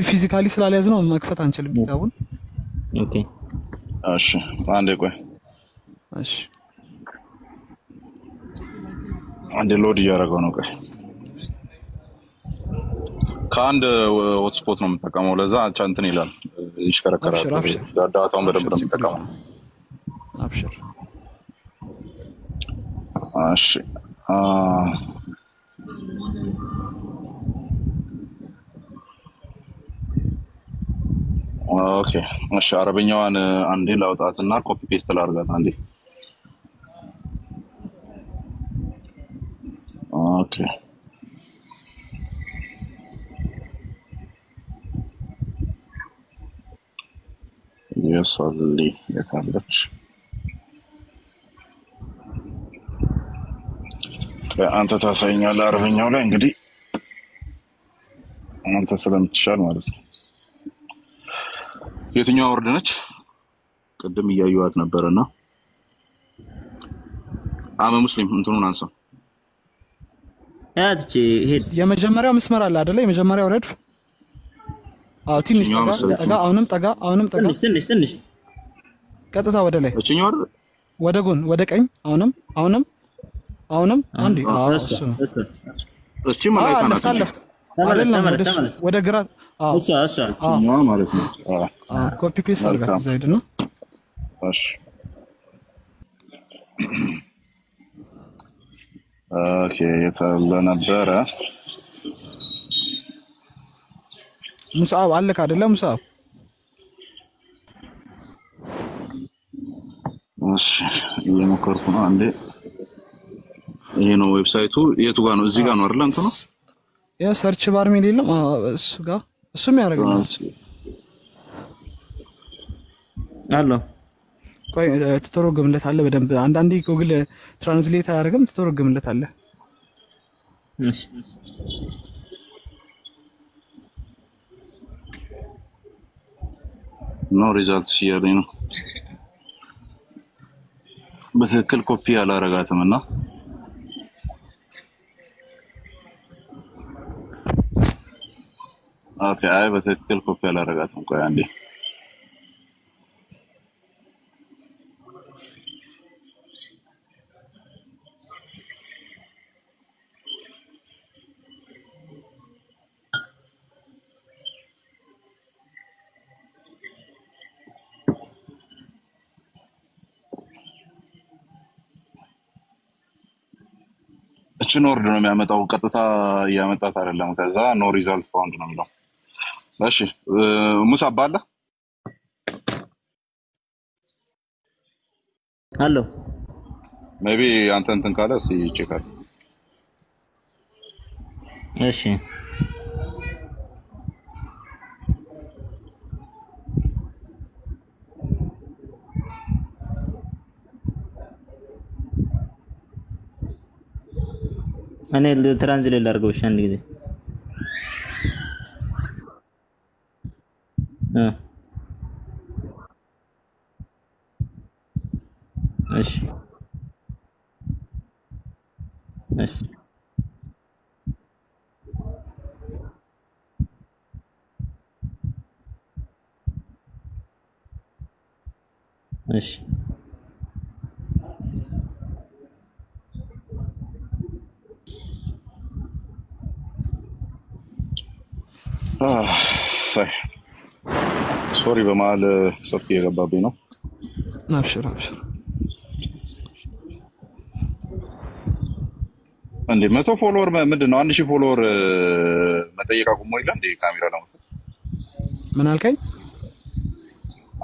ፊዚካሊ ስላልያዝ ነው መክፈት አንችልም ኪታቡን ኦኬ እሺ አንዴ ቆይ እሺ አንዴ ሎድ እያደረገው ነው ቆይ ከአንድ ሆትስፖት ነው የምጠቀመው ለዛ እንትን ይላል ይሽከረከራል ዳታውን በደንብ ነው የምጠቀመው አብሽር እሺ ኦኬ እሺ አረበኛዋን አንዴ ላውጣትና ኮፒ ፔስት ላድርጋት አንዴ ኦኬ የሶሊ የታለች አንተ ታሳይኛለህ አረበኛው ላይ እንግዲህ አንተ ስለምትሻል ማለት ነው የትኛው ወርድ ነች ቅድም እያዩዋት ነበርና አመ ሙስሊም እንትኑን አንሳ ያትቺ ሄድ የመጀመሪያው መስመር አለ አይደለ የመጀመሪያው ረድፍ ትንሽ ጠጋ አሁንም ጠጋ ትንሽ ቀጥታ ወደ ላይ እቺኛው ወደ ጎን ወደ ቀኝ አሁንም አንዴ እቺ መላእክት ናቸው ተመለስ ወደ ግራ እሷ ማለት ነው ኮፒ ፔስት አድርጋት ዘይድ ነው እሺ ኦኬ የታለ ነበረ ሙሳብ አለክ አይደለ ሙሳብ እሺ እየሞከርኩ ነው አንዴ ይሄ ነው ዌብሳይቱ የቱ ጋር ነው እዚህ ጋር ነው አይደል እንትኑ ያ ሰርች ባር ሚል የለም እሱ ጋር እሱም ያደርጋል አሎ ቆይ ተተረጎምለት አለ በደንብ አንዳንዴ ጉግል ትራንስሌት አያደርግም ተተረጎምለት አለ እሺ ኖ ሪዛልትስ ያለኝ ነው በትክክል ኮፒ አላረጋትምና ኦኬ አይ በትክክል ኮፒ አላረጋትም ቆይ አንዴ እቺን ወርድ ነው የሚያመጣው ቀጥታ ያመጣት አይደለም ከዛ ኖ ሪዛልት ፋውንድ ነው የሚለው እሺ ሙሳ ባለ አሎ ሜቢ አንተ እንትን ካለ ሲቼካል እሺ እኔ ትራንስሌት ላድርገው እሺ አንድ ጊዜ እሺ ሶሪ በመሀል ሰፊ የገባብኝ ነው አብሽር እንዴ 100 ፎሎወር ምንድነው 1000 ፎሎወር መጠየቅ አቁሞ ይላል እንዴ ካሜራ ለማውጣት ምን አልከኝ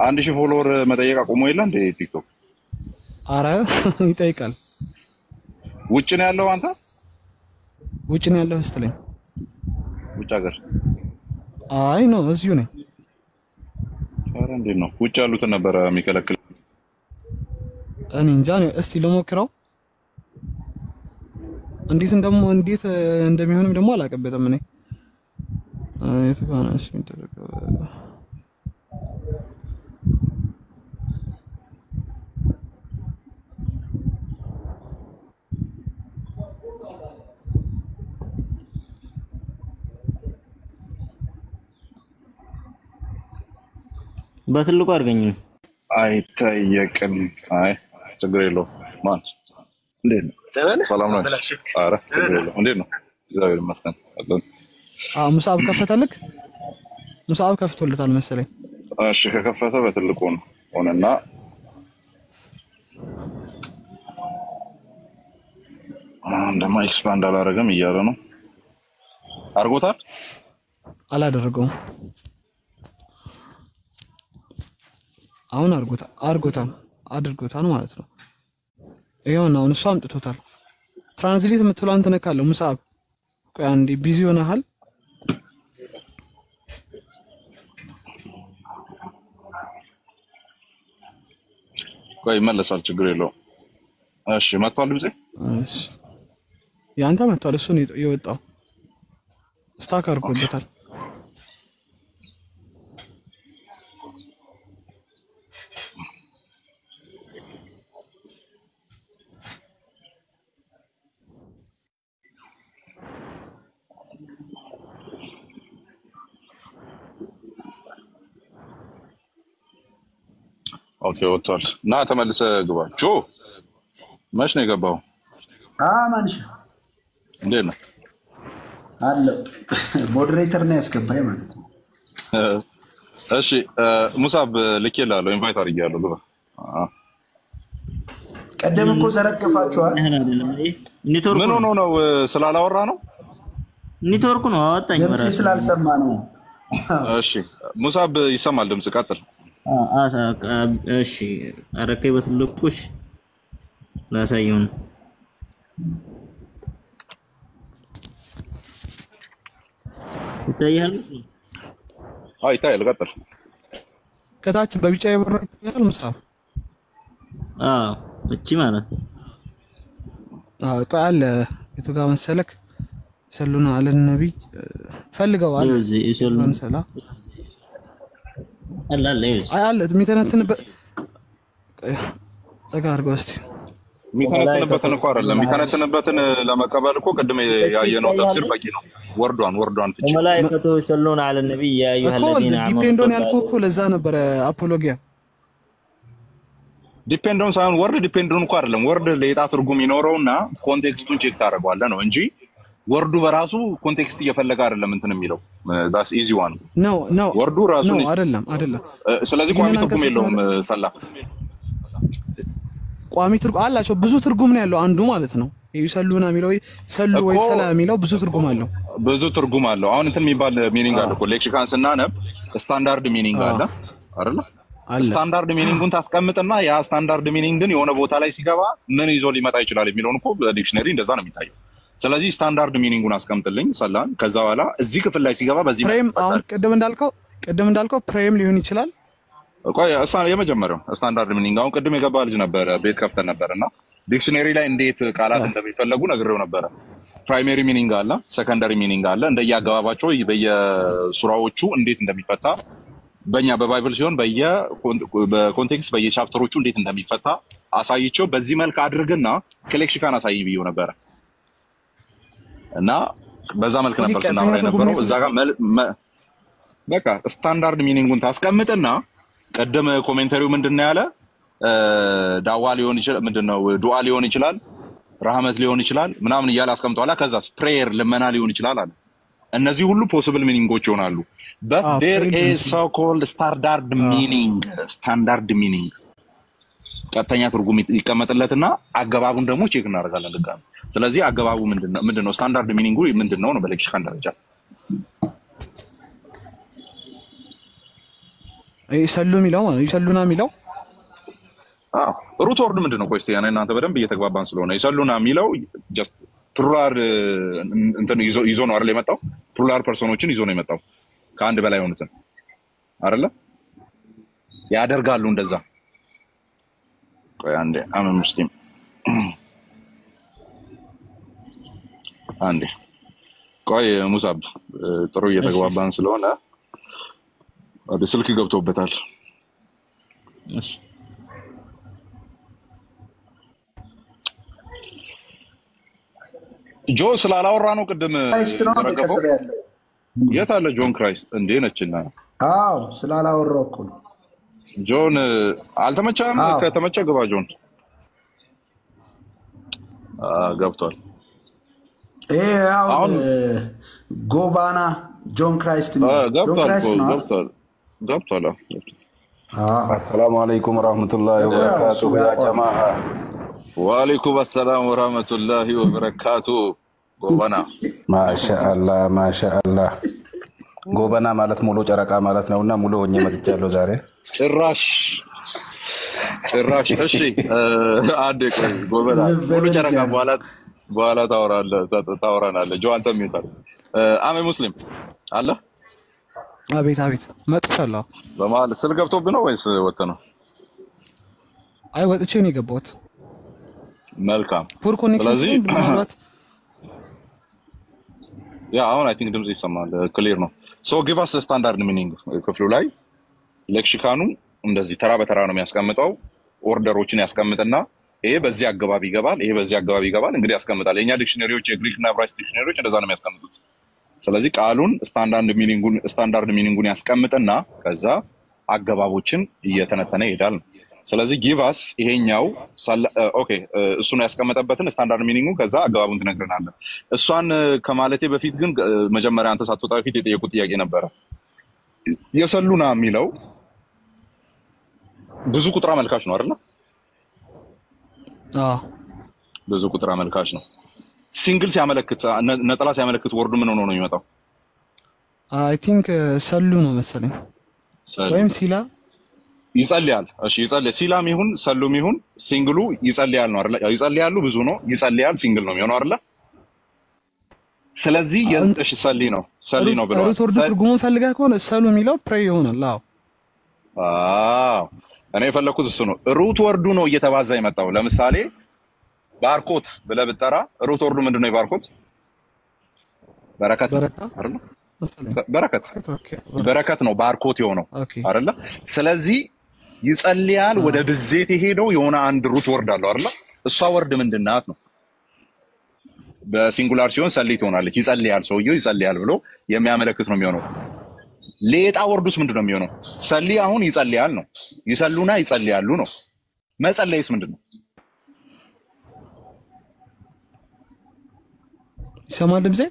1000 ፎሎወር መጠየቅ አቁሞ ይላል እንዴ ቲክቶክ አረ ይጠይቃል ውጭ ነው ያለው አንተ ውጭ ነው ያለው ስትለኝ ውጭ ሀገር አይ ነው እዚሁ ነኝ ታረ እንዴ ነው ውጭ ያሉት ነበር የሚከለክል እኔ እንጃ እስቲ ለሞክረው እንዴት እንደሚሆንም ደግሞ አላቀበጠም እኔ የተባናሽ ምንተረከ በትልቁ አድርገኝ አይታየቅም አይ ችግር የለውም ማን እንዴት ነው ሰላም ነው አረ ችግር የለውም እንዴት ነው እግዚአብሔር ይመስገን ሙሳብ ከፈተልክ ሙሳብ ከፍቶልታል መሰለኝ እሺ ከከፈተ በትልቁ ነው ሆነና እንደማ ኤክስፓንድ አላረገም እያለ ነው አርጎታል አላደረገውም አሁን አድርጎታል ማለት ነው ይሄው ነው እሱ አምጥቶታል ትራንስሌት የምትለው አንተ ነካለው ሙሳብ ቆይ አንዴ ቢዚ ሆነሃል ቆይ መለሳል ችግር የለውም እሺ መጥቷል ልብሴ እሺ ያንተ መጥቷል እሱ ነው የወጣው ስታክ አድርጎበታል ኦኬ ወጥቷል ና ተመልሰ ግባ ጆ መች ነው የገባው ማንሽ እንዴት ነው አለ ሞዴሬተር ነው ያስገባኝ ማለት ነው እሺ ሙሳብ ልኬልሃለሁ ኢንቫይት አድርጌያለሁ ግባ ቀደም እኮ ዘረግፋችኋል ምን ሆኖ ነው ስላላወራ ነው ኔትወርክ ነው አወጣኝ ማለት ስላልሰማ ነው እሺ ሙሳብ ይሰማል ድምጽ ቀጥል እሺ አረከይ በትልቁሽ ላሳየውን ይታያል ይታያል ቀጥል ከታች በቢጫ የበራ ይታያል ሙሳብ እቺ ማለት ቆይ አለ የቱ ጋር መሰለክ ሰሉና አለ ነብይ ፈልገው አለ ሰሉና ሰላ አለ የሚተነትንበት ተጋርገው እስቲ የሚተነትንበትን እኮ አይደለም የሚተነትንበትን ለመቀበል እኮ ቅድም ያየነው ተፍሲር በቂ ነው ወርዷን ፍቺ መላእክቱ ሰሉና አለ ነብይ ያ አዩሃ الذين አመኑ ዲፔንዶን ያልኩህ እኮ ለዛ ነበር አፖሎጊያ ዲፔንዶን ሳይሆን ወርድ ዲፔንዶን እኮ አይደለም ወርድ ለይጣ ትርጉም ይኖረውና ኮንቴክስቱን ቼክ ታደርገዋለህ ነው እንጂ ወርዱ በራሱ ኮንቴክስት እየፈለገ አይደለም እንትን የሚለው ዳስ ኢዚ ዋን ነው ወርዱ ራሱ ነው አይደለም ስለዚህ ቋሚ ትርጉም የለውም ሰላ ቋሚ ትርጉም አላቸው ብዙ ትርጉም ነው ያለው አንዱ ማለት ነው ይሰሉና የሚለው ሰሉ ወይ ሰላ የሚለው ብዙ ትርጉም አለው አሁን እንትን የሚባል ሚኒንግ አለ እኮ ሌክሲካን ስናነብ ስታንዳርድ ሚኒንግ አለ አይደል ስታንዳርድ ሚኒንጉን ታስቀምጥና ያ ስታንዳርድ ሚኒንግን የሆነ ቦታ ላይ ሲገባ ምን ይዞ ሊመጣ ይችላል የሚለውን እኮ በዲክሽነሪ እንደዛ ነው የሚታየው ስለዚህ ስታንዳርድ ሚኒንጉን አስቀምጥልኝ ሰላን ከዛ በኋላ እዚህ ክፍል ላይ ሲገባ በዚህ ፕሬም አሁን ቀደም እንዳልከው ፕሬም ሊሆን ይችላል ቆይ የመጀመሪያው ስታንዳርድ ሚኒንግ አሁን ቅድም የገባ ልጅ ነበር ቤት ከፍተን ነበርና ዲክሽነሪ ላይ እንዴት ቃላት እንደሚፈለጉ ነግሬው ነበር ፕራይመሪ ሚኒንግ አለ ሰከንደሪ ሚኒንግ አለ እንደየአገባባቸው በየሱራዎቹ እንዴት እንደሚፈታ በእኛ በባይብል ሲሆን በኮንቴክስት በየቻፕተሮቹ እንዴት እንደሚፈታ አሳይቸው በዚህ መልክ አድርግና ከሌክሲካን አሳይ ብዬው ነበር እና በዛ መልክ ነበር ስናወራ የነበረው እዛ ጋር በቃ ስታንዳርድ ሚኒንጉን ታስቀምጥና ቀደም ኮሜንታሪው ምንድነው ያለ ዳዋ ሊሆን ይችላል ምንድነው ዱዓ ሊሆን ይችላል ረህመት ሊሆን ይችላል ምናምን ይያል አስቀምጧላ ከዛስ ፕሬየር ልመና ሊሆን ይችላል አለ እነዚህ ሁሉ ፖሲብል ሚኒንጎች ይሆናሉ but there is so called standard meaning ቀጥተኛ ትርጉም ይቀመጥለትና አገባቡን ደግሞ ቼክ እናደርጋለን ድጋሚ ስለዚህ አገባቡ ምንድነው ስታንዳርድ ሚኒንጉ ምንድነው ነው በሌክሲካን ደረጃ ይሰሉ የሚለው ይሰሉና የሚለው ሩት ወርድ ምንድነው ቆይ እስቲ እናንተ በደንብ እየተግባባን ስለሆነ ይሰሉና የሚለው just ፕሉራል እንትን ይዞ ነው አይደል የመጣው ፕሉራል ፐርሰኖችን ይዞ ነው የመጣው ከአንድ በላይ ሆኑትን አይደለ ያደርጋሉ እንደዛ ቆይ አንዴ አመን ሙስሊም አንዴ ቆይ ሙሳብ ጥሩ እየተግባባን ስለሆነ ወደ ስልክ ገብቶበታል እሺ ጆ ስላላወራ ነው ቅድም የት አለ ጆን ክራይስት እንዴ ነችና ስላላወራው እኮ ነው ጆን አልተመቸም ከተመቸ ግባ ጆን ገብቷል አሁን ጎባና ጆን ክራይስት ገብቷል السلام عليكم ورحمة الله وبركاته يا جماعة وعليكم السلام ورحمة الله وبركاته ጎበና ማሻአላ ጎበና ማለት ሙሉ ጨረቃ ማለት ነውና ሙሉ ሆኜ መጥቻለሁ ዛሬ ጭራሽ እሺ አንዴ ቆይ ጎበና ሙሉ ጨረቃ በኋላ በኋላ ታወራናለህ። ጆአን ተሚውታል። አሜ ሙስሊም አለ። አቤት አቤት መጥቻለሁ። በመሀል ስል ገብቶብህ ነው ወይስ ወጥተህ ነው? አይ ወጥቼ ነው የገባሁት። መልካም ፑር ኮኔክሽን ማለት ያ አሁን አይ ቲንክ ድምጽ ይሰማል። ክሊር ነው። ሶ ጊቭ አስ ስታንዳርድ ሚኒንግ ክፍሉ ላይ ሌክሲካኑ እንደዚህ ተራ በተራ ነው የሚያስቀምጠው። ኦርደሮችን ያስቀምጥና ይሄ በዚህ አገባብ ይገባል፣ ይሄ በዚህ አገባብ ይገባል እንግዲህ ያስቀምጣል። የኛ ዲክሽነሪዎች የግሪክ እና ዕብራይስጥ ዲክሽነሪዎች እንደዛ ነው የሚያስቀምጡት። ስለዚህ ቃሉን ስታንዳርድ ሚኒንጉን ያስቀምጥና ከዛ አገባቦችን እየተነተነ ይሄዳል። ስለዚህ ጊቫስ ይሄኛው ኦኬ እሱ ነው ያስቀመጠበትን ስታንዳርድ ሚኒንጉን ከዛ አገባቡን ትነግረናለህ። እሷን ከማለቴ በፊት ግን መጀመሪያ አንተ ሳትወጣ በፊት የጠየቁት ጥያቄ ነበረ። የሰሉና የሚለው ብዙ ቁጥር አመልካች ነው አይደል? ብዙ ቁጥር አመልካች ነው። ሲንግል ሲያመለክት ነጠላ ሲያመለክት ወርዱ ምን ሆኖ ነው የሚመጣው? አይ ቲንክ ሰሉ ነው መሰለኝ ወይም ሲላ ይጸልያል። እሺ ይጸልያል። ሲላም ይሁን ሰሉም ይሁን ሲንግሉ ይጸልያል ነው አይደል? ይጸልያሉ ብዙ ነው። ይጸልያል ሲንግል ነው የሚሆነው አይደል? ስለዚህ እሺ ሰሊ ነው ብለዋል። ሩት ወርዱ ትርጉሙን ፈልገህ ከሆነ ሰሉ የሚለው ፕሬይ ይሆናል። አዎ እኔ የፈለኩት እሱ ነው። ሩት ወርዱ ነው እየተባዛ የመጣው። ለምሳሌ ባርኮት ብለህ ብትጠራ ሩት ወርዱ ምንድነው? የባርኮት በረከት አይደል? በረከት ነው ባርኮት የሆነው አይደል? ስለዚህ ይጸልያል ወደ ብዜት የሄደው የሆነ አንድ ሩት ወርድ አለው አይደል? እሷ ወርድ ምንድናት ነው? በሲንጉላር ሲሆን ሰሊ ትሆናለች። ይጸልያል፣ ሰውየው ይጸልያል ብሎ የሚያመለክት ነው የሚሆነው። ሌጣ ወርዱስ ምንድነው የሚሆነው? ሰሊ አሁን ይጸልያል ነው። ይሰሉና ይጸልያሉ ነው። መጸለይስ ምንድነው? ይሰማል ድምጼ?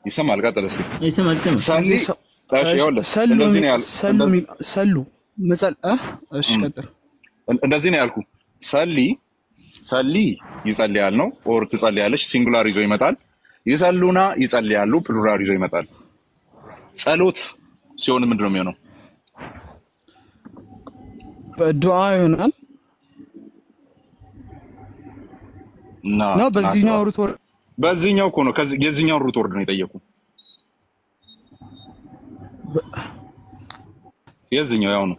ይሰማል። ቀጥል እስኪ። ይሰማል። ሰሊ እሺ ይኸውልህ እንደዚህ ነው ያልኩህ። ሰሉ መጸል እሺ ቀጥል። እንደዚህ ነው ያልኩህ። ሰሊ ይጸልያል ነው ኦር ትጸልያለች። ሲንጉላር ይዞ ይመጣል። ይሰሉና ይጸልያሉ ፕሉራል ይዞ ይመጣል። ጸሎት ሲሆን ምንድነው የሚሆነው? በዱዓ ይሆናል ነው። በዚህኛው ሩት ወርድ በዚህኛው እኮ ነው የዚህኛው ሩት ወርድ ነው የጠየቁ። የዚህኛው ያው ነው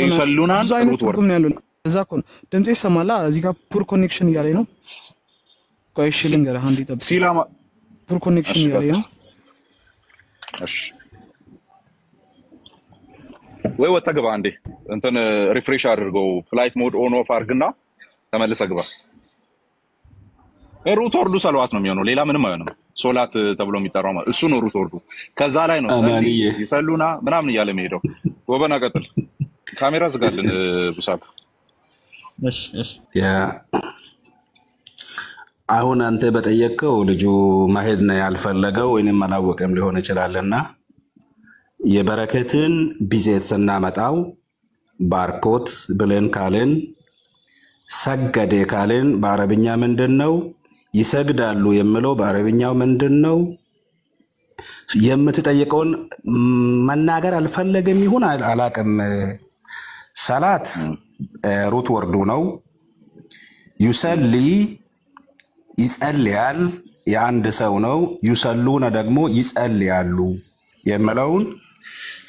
ይሰሉና ሩት ወርድ ነው ያለው። እዛ እኮ ነው ድምጼ ይሰማል። እዚህ ጋር ፑር ኮኔክሽን እያለኝ ነው። ቆይ እሺ ልንገርህ አንዴ ጠብቅ። ሲላማ ፑር ኮኔክሽን እያለኝ ነው። እሺ ወይ ወጣ ገባ አንዴ እንትን ሪፍሬሽ አድርገው ፍላይት ሞድ ኦን ኦፍ አድርግና ተመልሰህ ግባ። ሩት ወርዱ ሰለዋት ነው የሚሆነው። ሌላ ምንም አይሆንም። ሶላት ተብሎ የሚጠራው ማለት እሱ ነው ሩት ወርዱ። ከዛ ላይ ነው ሰሊ ይሰሉና ምናምን እያለ የሚሄደው። ወበና ቀጥል። ካሜራ ዝጋልን ቡሳብ። እሺ አሁን አንተ በጠየቀው ልጁ ማሄድ ነው ያልፈለገው ወይንም አላወቀም ሊሆን ይችላልና የበረከትን ቢዜት ስናመጣው ባርኮት ብለን ካልን ሰገደ ካልን በአረብኛ ምንድነው? ይሰግዳሉ የሚለው በአረብኛው ምንድነው? የምትጠይቀውን መናገር አልፈለገም ይሁን አላቅም። ሰላት ሩት ወርዱ ነው። ዩሰሊ ይጸልያል የአንድ ሰው ነው። ዩሰሉና ደግሞ ይጸልያሉ የሚለውን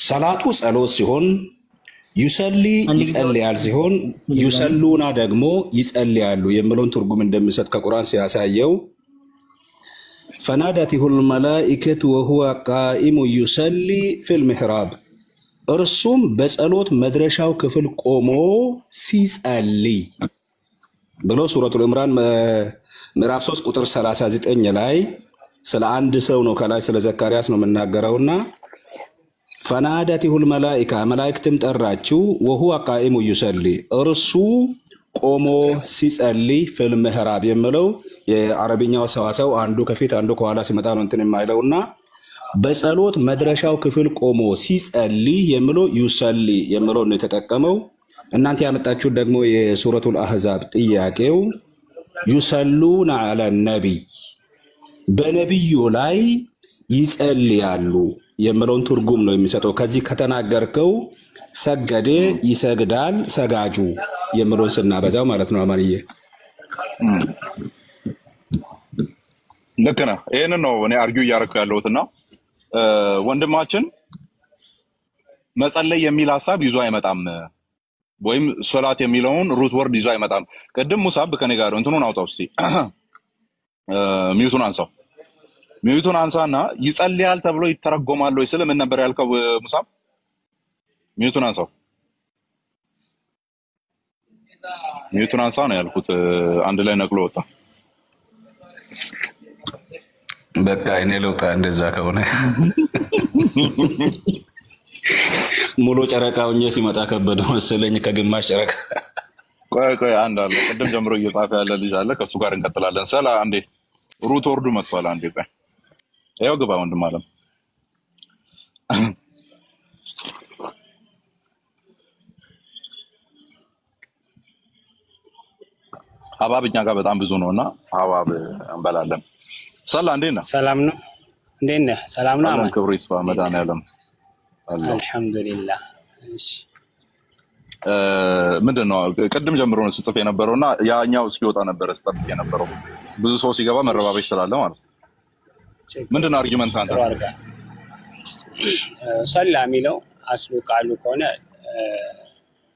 ሰላቱ ጸሎት ሲሆን ዩሰሊ ይጸልያል ሲሆን ዩሰሉና ደግሞ ይጸልያሉ የሚለውን ትርጉም እንደሚሰጥ ከቁርአን ሲያሳየው ፈናዳቲሁል መላኢከቱ ወሁወ ቃኢሙ ዩሰሊ ፊል ሚሕራብ እርሱም በጸሎት መድረሻው ክፍል ቆሞ ሲጸልይ ብሎ ሱረቱል ኢምራን ምዕራፍ 3 ቁጥር 39 ላይ ስለ አንድ ሰው ነው። ከላይ ስለ ዘካርያስ ነው የምናገረውና ፈናዳቲሁል መላኢካ መላእክትም ጠራችው ወሁወ ቃኢሙ ዩሰሊ እርሱ ቆሞ ሲጸልይ ፊል ሚሕራብ የሚለው የአረብኛው ሰዋሰው አንዱ ከፊት አንዱ ከኋላ ሲመጣ ነው እንትን የማይለውና በጸሎት መድረሻው ክፍል ቆሞ ሲጸልይ የሚለው ዩሰሊ የሚለው ነው የተጠቀመው። እናንተ ያመጣችሁት ደግሞ የሱረቱል አህዛብ ጥያቄው ዩሰሉና ዐለ ነቢይ በነቢዩ ላይ ይጸልያሉ የሚለውን ትርጉም ነው የሚሰጠው። ከዚህ ከተናገርከው ሰገደ ይሰግዳል ሰጋጁ የሚለውን ስናበዛው ማለት ነው። አማንዬ ልክ ነህ። ይሄንን ነው እኔ አርጊው እያደረኩ ያለሁትና ወንድማችን መጸለይ የሚል ሐሳብ ይዞ አይመጣም ወይም ሶላት የሚለውን ሩት ወርድ ይዞ አይመጣም። ቀደም ሙሳብ ከኔ ጋር እንትኑን አውጣው እስቲ ሚዩቱን አንሳና ይጸልያል ተብሎ ይተረጎማል ወይ ስለ ምን ነበር ያልከው ሙሳብ? ሚዩቱን አንሳ ነው ያልኩት። አንድ ላይ ነቅሎ ወጣ። በቃ እኔ ልውጣ እንደዛ ከሆነ ሙሉ ጨረቃውኝ ሲመጣ ከበደ መሰለኝ ከግማሽ ጨረቃ። ቆይ አንድ አለ ቀደም ጀምሮ እየጻፈ ያለ ልጅ አለ። ከሱ ጋር እንቀጥላለን። ሰላ አንዴ ሩት ወርዱ መጥቷል። አንዴ ቆይ ያው ግባ ወንድም አለም ሀባብኛ ጋር በጣም ብዙ ነውና ሀባብ እንበላለን። ሰላ እንዴት ነህ? ሰላም ነው። እንዴት ነህ? ሰላም ነው። አማን ክብሩ ይስፋ መድኃኒዓለም አልሐምዱሊላህ። እሺ ምንድነው ቅድም ጀምሮ ነው ስጽፍ የነበረውና ያኛው እስኪወጣ ነበር ስጠብቅ የነበረው ብዙ ሰው ሲገባ መረባበሽ ስላለ ማለት ነው። ምንድነው አርጊመንት አንተ? ሰላ የሚለው አስሉ ቃሉ ከሆነ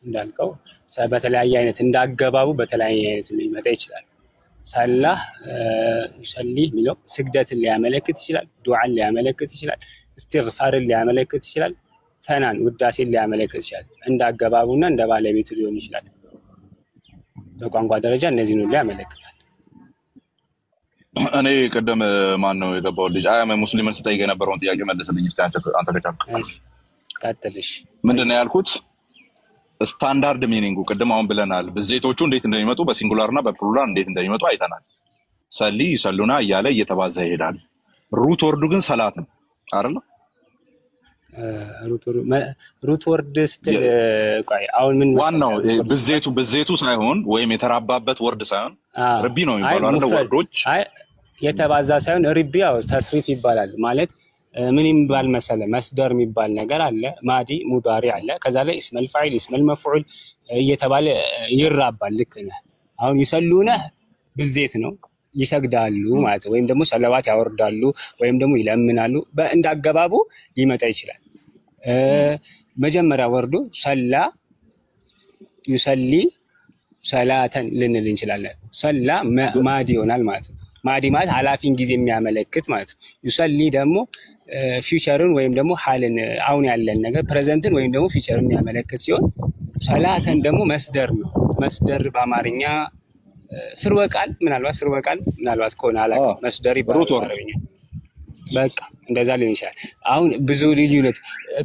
እንዳልከው በተለያየ አይነት እንዳገባቡ በተለያየ አይነት ሊመጣ ይችላል። ሰላህ ይሰሊ የሚለው ስግደትን ሊያመለክት ይችላል፣ ዱዓን ሊያመለክት ይችላል፣ እስትግፋርን ሊያመለክት ይችላል፣ ተናን ውዳሴን ሊያመለክት ይችላል። እንዳገባቡና እንደ ባለቤቱ ሊሆን ይችላል። በቋንቋ ደረጃ እነዚህ ነው ሊያመለክታል። እኔ ቀደም ማን ነው የገባው ልጅ አያመ ሙስሊምን ስጠይቅ የነበረውን ጥያቄ መልስልኝ እስቲ አንተ ከቻልክ። ቀጥልሽ። ምንድነው ያልኩት? ስታንዳርድ ሚኒንጉ ቅድም አሁን ብለናል። ብዜቶቹ እንዴት እንደሚመጡ በሲንጉላርና በፕሉራል እንዴት እንደሚመጡ አይተናል። ሰሊ ይሰሉና እያለ እየተባዛ ይሄዳል። ሩት ወርዱ ግን ሰላት ነው አይደል? ሩት ወርድ ስትል ቆይ አሁን ምን ዋናው ብዜቱ ሳይሆን ወይም የተራባበት ወርድ ሳይሆን ርቢ ነው የሚባለው አይደል? ወርዶች የተባዛ ሳይሆን ርቢ ያው ተስሪፍ ይባላል ማለት ምን ይባል መሰለ መስደር የሚባል ነገር አለ። ማዲ ሙዳሪ አለ። ከዛ ላይ እስመል ፋኢል እስመል መፍዑል እየተባለ ይራባል። ልክ ነህ። አሁን ይሰሉና ብዜት ነው ይሰግዳሉ ማለት ወይም ደግሞ ሰለዋት ያወርዳሉ ወይም ደግሞ ይለምናሉ። እንዳገባቡ ሊመጣ ይችላል። መጀመሪያ ወርዱ ሰላ ይሰሊ ሰላተን ልንል እንችላለን። ሰላ ማዲ ይሆናል ማለት ነው። ማዲ ማለት ሐላፊን ጊዜ የሚያመለክት ማለት ነው። ይሰሊ ደግሞ ፊውቸርን ወይም ደግሞ ሐልን አሁን ያለን ነገር ፕሬዘንትን ወይም ደግሞ ፊውቸርን የሚያመለክት ሲሆን ሰላተን ደግሞ መስደር ነው። መስደር በአማርኛ ስርወ ቃል ምናልባት ከሆነ አላውቅም። መስደር ይባላል። በቃ እንደዛ ሊሆን ይችላል። አሁን ብዙ ልዩነት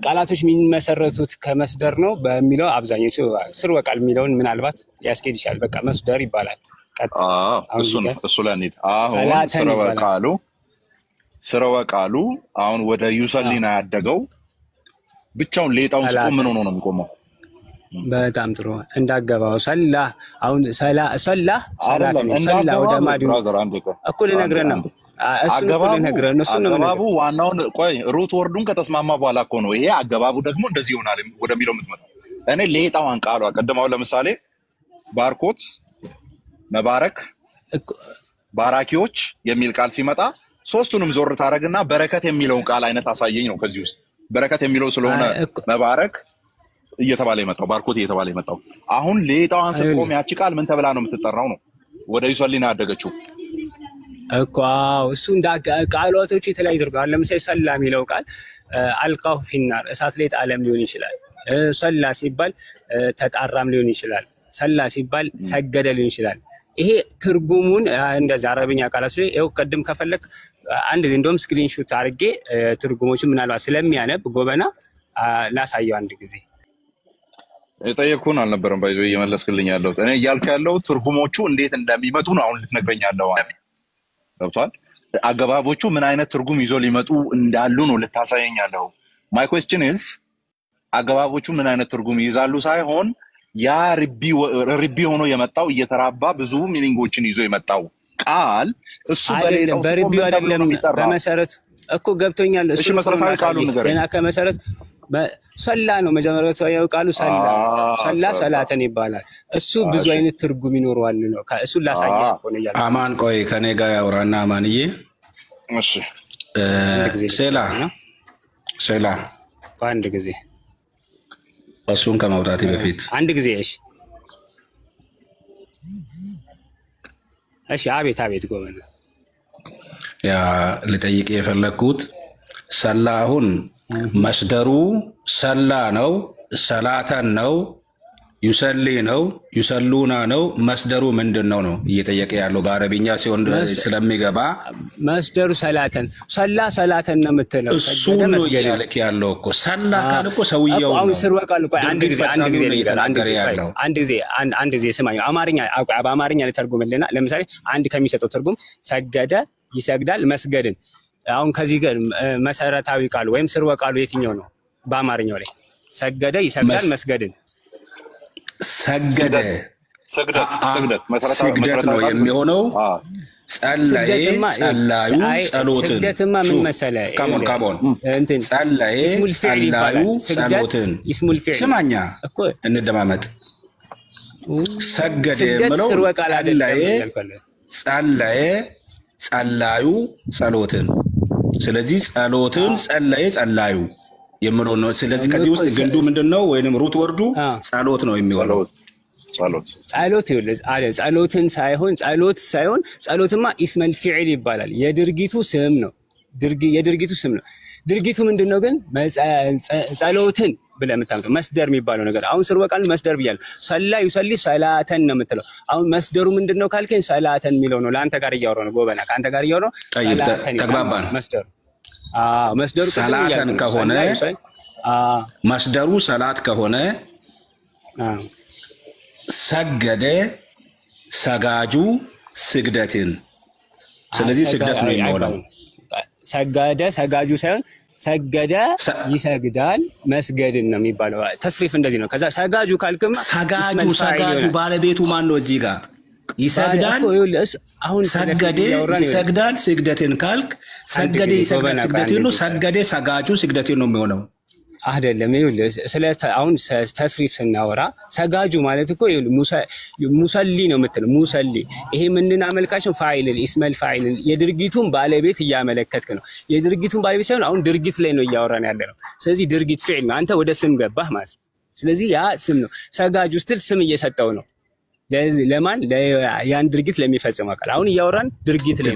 ቃላቶች የሚመሰረቱት ከመስደር ነው በሚለው አብዛኞቹ ስርወ ቃል የሚለውን ምናልባት ያስኬድ ይችላል። በቃ መስደር ይባላል። እሱ ላይ እንሂድ። አሁን ስርወ ቃሉ አሁን ወደ ዩሰሊና ያደገው ብቻውን ሌጣውን ስቆም ምን ሆኖ ነው የሚቆመው? በጣም ጥሩ እንዳገባው ሰላ አሁን ሰላ ሰላት ሰላ ወደ ማዲው እኩል ነግረን ነው አገባቡ ዋናውን ቆይ ሩት ወርዱን ከተስማማ በኋላ እኮ ነው ይሄ አገባቡ ደግሞ እንደዚህ ይሆናል ወደሚለው የምትመጣው። እኔ ሌጣዋን ቃሏ ቀደማው ለምሳሌ ባርኮት መባረክ ባራኪዎች የሚል ቃል ሲመጣ ሶስቱንም ዞር ታረግና በረከት የሚለውን ቃል አይነት አሳየኝ ነው። ከዚህ ውስጥ በረከት የሚለው ስለሆነ መባረክ እየተባለ የመጣው ባርኮት እየተባለ የመጣው አሁን ሌጣዋን ስትቆም ያቺ ቃል ምን ተብላ ነው የምትጠራው ነው? ወደ ዩሰሊና ያደገችው እኮ እሱ እንደ ቃላቶቹ የተለያዩ ይደርጋል። ለምሳሌ ሰላ የሚለው ቃል አልቃሁ ፊናር እሳት ላይ ጣለም ሊሆን ይችላል። ሰላ ሲባል ተጣራም ሊሆን ይችላል። ሰላ ሲባል ሰገደ ሊሆን ይችላል። ይሄ ትርጉሙን እንደዛ አረብኛ ቃላት ላይ ይኸው ቀድም ከፈለክ አንድ እንደውም ስክሪንሾት አድርጌ ትርጉሞቹን ምናልባት ስለሚያነብ ጎበና ላሳየው አንድ ጊዜ። የጠየቅኩህን አልነበረም ባይዞ እየመለስክልኝ ያለሁት እኔ እያልኩ ያለው ትርጉሞቹ እንዴት እንደሚመጡ ነው። አሁን ልትነግረኝ ያለው ገብቷል? አገባቦቹ ምን አይነት ትርጉም ይዞ ሊመጡ እንዳሉ ነው ልታሳየኝ ያለው። ማይ ኩዌስችን ኢዝ አገባቦቹ ምን አይነት ትርጉም ይይዛሉ ሳይሆን ያ ርቢ ሆኖ የመጣው እየተራባ ብዙ ሚኒንጎችን ይዞ የመጣው ቃል እሱ በሌላው በርቢው አይደለም በመሰረቱ እኮ ገብቶኛል። እሺ መሰረታዊ ቃሉ ንገረኝ። ገና ከመሰረት ሰላ ነው መጀመሪያው ቃሉ ሰላ ሰላተን ይባላል። እሱ ብዙ አይነት ትርጉም ይኖረዋል ነው። እሱ ላሳየህ እኮ ነው ያለው። አማን ቆይ ከኔ ጋር ያውራና አማንዬ እሺ ሴላ አንድ ጊዜ እሱን ከማውጣቴ በፊት አንድ ጊዜ እሺ አቤት ጎበና ያ ልጠይቅ የፈለኩት ሰላ አሁን መስደሩ ሰላ ነው ሰላተን ነው ዩሰሊ ነው ዩሰሉና ነው መስደሩ ምንድነው ነው እየጠየቀ ያለው በአረብኛ ሲሆን ስለሚገባ መስደሩ ሰላተን ነው የምትለው እሱ ነው እያለክ ያለው እኮ ሰላ ካለ እኮ ሰውየው ነው አሁን ስርወ ቃል እኮ አንድ ጊዜ ስማኝ በአማርኛ ልተርጉምልና ለምሳሌ አንድ ከሚሰጠው ትርጉም ሰገደ ይሰግዳል መስገድን አሁን ከዚህ ጋር መሰረታዊ ቃሉ ወይም ስርወ ቃሉ የትኛው ነው በአማርኛው ላይ ሰገደ ይሰግዳል መስገድን ስግደት ነው የሚሆነው ጸለየ ጸላዩ ጸሎትን ስግደትማ ምን መሰለህ ካሞን ጸለየ ጸላዩ ጸሎትን ስማኛ እንደማመጥ ሰገደ የምለው ጸለየ ጸላዩ ጸሎትን ስለዚህ ጸሎትን ጸለየ ጸላዩ የምለው ነው ስለዚህ ከዚህ ውስጥ ግንዱ ምንድነው ወይንም ሩት ወርዱ ጸሎት ነው የሚሆነው ጸሎት ይኸውልህ አለ ጸሎትን ሳይሆን ጸሎትማ ኢስመል ፊዕል ይባላል የድርጊቱ ስም ነው የድርጊቱ ስም ነው ድርጊቱ ምንድነው ግን ጸሎትን ብለህ የምታምጠው መስደር የሚባለው ነገር አሁን ስርወ ቃል መስደር ብያለሁ ሰላ ዩሰሊ ሰላተን ነው የምትለው አሁን መስደሩ ምንድነው ካልከኝ ሰላተን የሚለው ነው ለአንተ ጋር እያወራሁ ነው ጎበና ካንተ ጋር እያወራሁ ተግባባን መስደሩ መስደሩ ሰላተን ከሆነ መስደሩ ሰላት ከሆነ ሰገደ ሰጋጁ ስግደትን ስለዚህ ስግደት ነው የሚሆነው ሰገደ ሰጋጁ ሳይሆን ሰገደ ይሰግዳል መስገድን ነው የሚባለው ተስሪፍ እንደዚህ ነው ከዛ ሰጋጁ ካልከማ ሰጋጁ ባለቤቱ ማን ነው እዚህ ጋር ይሰግዳል አሁን ሰገደ ይሰግዳል ስግደትን ካልክ ሰገደ ይሰግዳል ስግደትን ነው ሰገደ ሰጋጁ ስግደትን ነው የሚሆነው አይደለም ይኸውልህ ስለ አሁን ተስሪፍ ስናወራ ሰጋጁ ማለት እኮ ሙሰሊ ነው የምትለው ሙሰሊ ይሄ ምንን አመልካች ነው ፋይል ኢስመል ፋይል የድርጊቱን ባለቤት እያመለከትክ ነው የድርጊቱን ባለቤት ሳይሆን አሁን ድርጊት ላይ ነው እያወራን ያለ ነው ስለዚህ ድርጊት ፊዕል ነው አንተ ወደ ስም ገባህ ማለት ነው ስለዚህ ያ ስም ነው ሰጋጁ ስትል ስም እየሰጠው ነው ለማን ያን ድርጊት ለሚፈጽም አካል አሁን እያወራን ድርጊት ላይ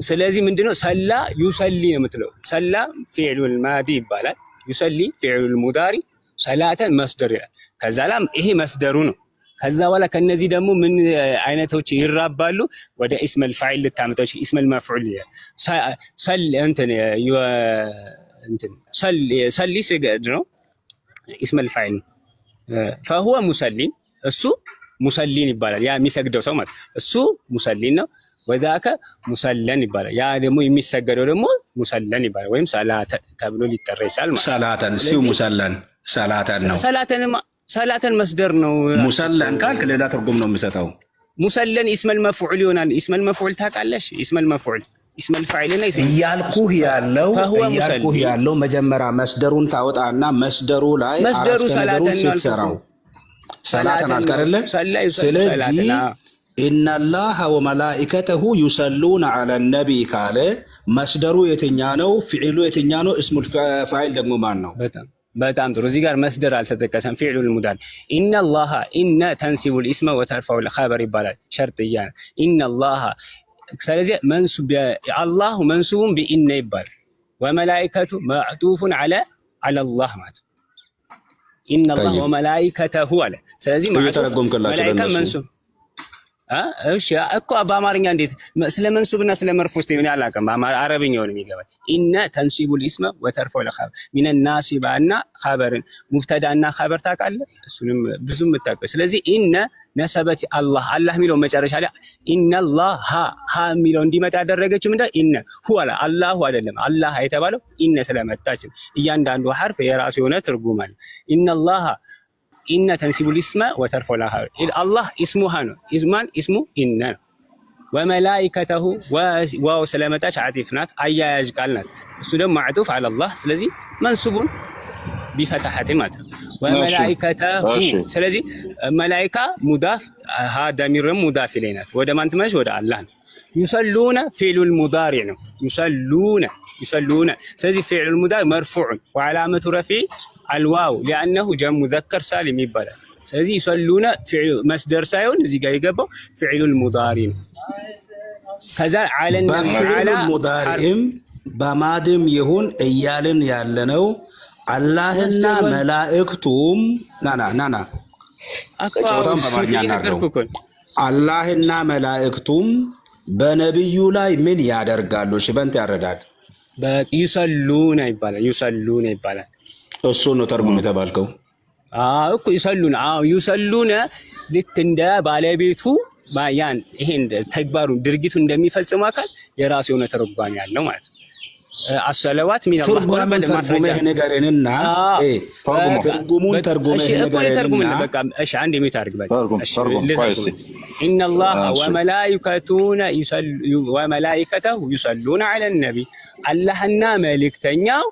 ስለዚህ ምንድነው ሰላ ዩሰሊ ነው የምትለው ሰላ ፊዕሉል ማዲ ይባላል ዩሰሊ ፊዕሉል ሙዳሪ ሰላተን መስደር ይላል ከዛ ላም ይሄ መስደሩ ነው ከዛ በኋላ ከነዚህ ደግሞ ምን አይነቶች ይራባሉ ወደ ኢስመል ፋኢል ልታመጣው ኢስመል መፍዑል ሰሊ ስገድ ነው ኢስመል ፋኢል فهو ሙሰሊን እሱ ሙሰሊን ይባላል ያ የሚሰግደው ሰው ማለት እሱ ሙሰሊን ነው ወዳከ ሙሰለን ይባላል ያ ደግሞ የሚሰገደው ደግሞ ሙሰለን ይባላል ወይም ሰላተ ተብሎ ሊጠራ ይችላል ማለት ሰላተን ሲው ሙሰለን ሰላተን ነው ሰላተን መስደር ነው ሙሰለን ካልክ ሌላ ትርጉም ነው የሚሰጠው ሙሰለን ኢስመል መፍዑል ይሆናል ኢስመል መፍዑል ታውቃለሽ ኢስመል መፍዑል ኢስመል ፋኢልና እያልኩህ ያለው መጀመሪያ መስደሩን ታወጣና መስደሩ ላይ መስደሩ ሰላተን ነው ሰላተን አልቀረለ ስለዚህ إن الله وملائكته يصلون على النبي قال مصدر يتنيانو فعل يتنيانو اسم الفاعل ደግሞ ማን ነው በጣም ጥሩ እዚህ ጋር መስደር አልተጠቀሰም فعل المضارع ان الله ان تنسب الاسم وترفع الخبر ይባላል ሸርጥያ ان الله ስለዚህ መንሱብ الله منسوب بان ይባላል وملائكته معطوف على الله ማለት ان الله وملائكته አለ ስለዚህ ملائكه منسوب እሺ እኮ በአማርኛ እንዴት ስለ መንሱብና ስለ መርፉስ ነው ያላቀም አረብኛው ነው የሚገባው ኢነ ተንሲቡል ኢስመ ወተርፈው ለኸበር ሚን ናሲባና ኸበርን ሙብተዳና ኸበር ታውቃለህ እሱንም ብዙም መጣቀ ስለዚህ ኢነ ነሰበት አላህ ሚለው መጨረሻ ላይ ኢነላህ ሀ ሚለው እንዲመጣ ያደረገችው ምንድነው ኢነ ሁወላ አላሁ አይደለም አላህ የተባለው ኢነ ስለመጣች እያንዳንዱ ሐርፍ የራሱ የሆነ ትርጉም አለ ኢነላህ إن تنسب الاسم وترفع الآخر الله اسمها اسمه إن وملائكته وسلامتاش عاطفنات أياج قالنا السلام معطوف على الله سلازي منسوب بفتحة مات وملائكته سلازي ملائكة مضاف هذا ضمير مضاف إلينا وده ما أنت ماشي وده الله يصلون فعل المضارع ነው يصلون ስለዚህ فعل المضارع مرفوع وعلامة رفعه الواو لأنه جمع مذكر سالم ይባላል ስለዚህ يصلون فعل መስደር ሳይሆን እዚህ ጋር የገባው فعل المضارع ነው ከዛ على المضارعም በማድም ይሁን እያልን ያለነው አላህና መላእክቱም ናና ጾታም በማርኛ ናገሩ አላህና መላእክቱም በነብዩ ላይ ምን ያደርጋሉ ሽበንት ያረዳድ ይሰሉና ይባላል እሱ ነው ተርጉም የተባልከው እኮ ይሰሉና ልክ እንደ ባለቤቱ ያን ይሄን ተግባሩን ድርጊቱ እንደሚፈጽም አካል የራሱ የሆነ ተርጓሚ ያለው ማለት ነው አሰለዋት ሚና አላህ በማስረጃ ነገርንና ተርጉሙን ነገርንና በቃ እሺ አንድ የሚት አድርግ በቃ ان الله وملائكته يصلون على النبي اللهنا ملائكتኛው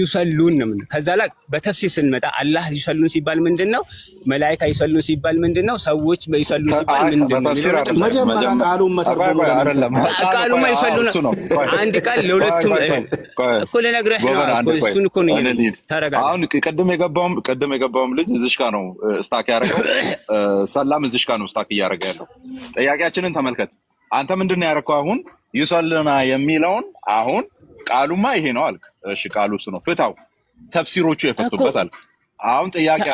يصلون ነው ከዛ ላይ በተፍሲር ስንመጣ አላህ ይሰሉን ሲባል ምንድነው መላእክት ይሰሉን ሲባል ምንድነው ሰዎች በይሰሉ ሲባል ምንድነው መጀመሪያ ቃሉን መተርጎም አይደለም ቃሉማ ይሰሉን አንድ ቃል ለሁለቱም እኮ ለነግረህ ነው እሱን እኮ ነው ተረጋጋ አሁን ቀደም የገባውም ልጅ እዚሽ ጋር ነው ስታክ ያረጋው ሰላም እዚሽ ጋር ነው ስታክ ያረጋ ያለው ጥያቄያችንን ተመልከት አንተ ምንድነው ያረከው አሁን ይሰሉና የሚለውን አሁን ቃሉማ ይሄ ነው አልክ እሺ ቃሉ እሱ ነው ፍታው ተፍሲሮቹ የፈቱበት አልክ አሁን ጥያቄ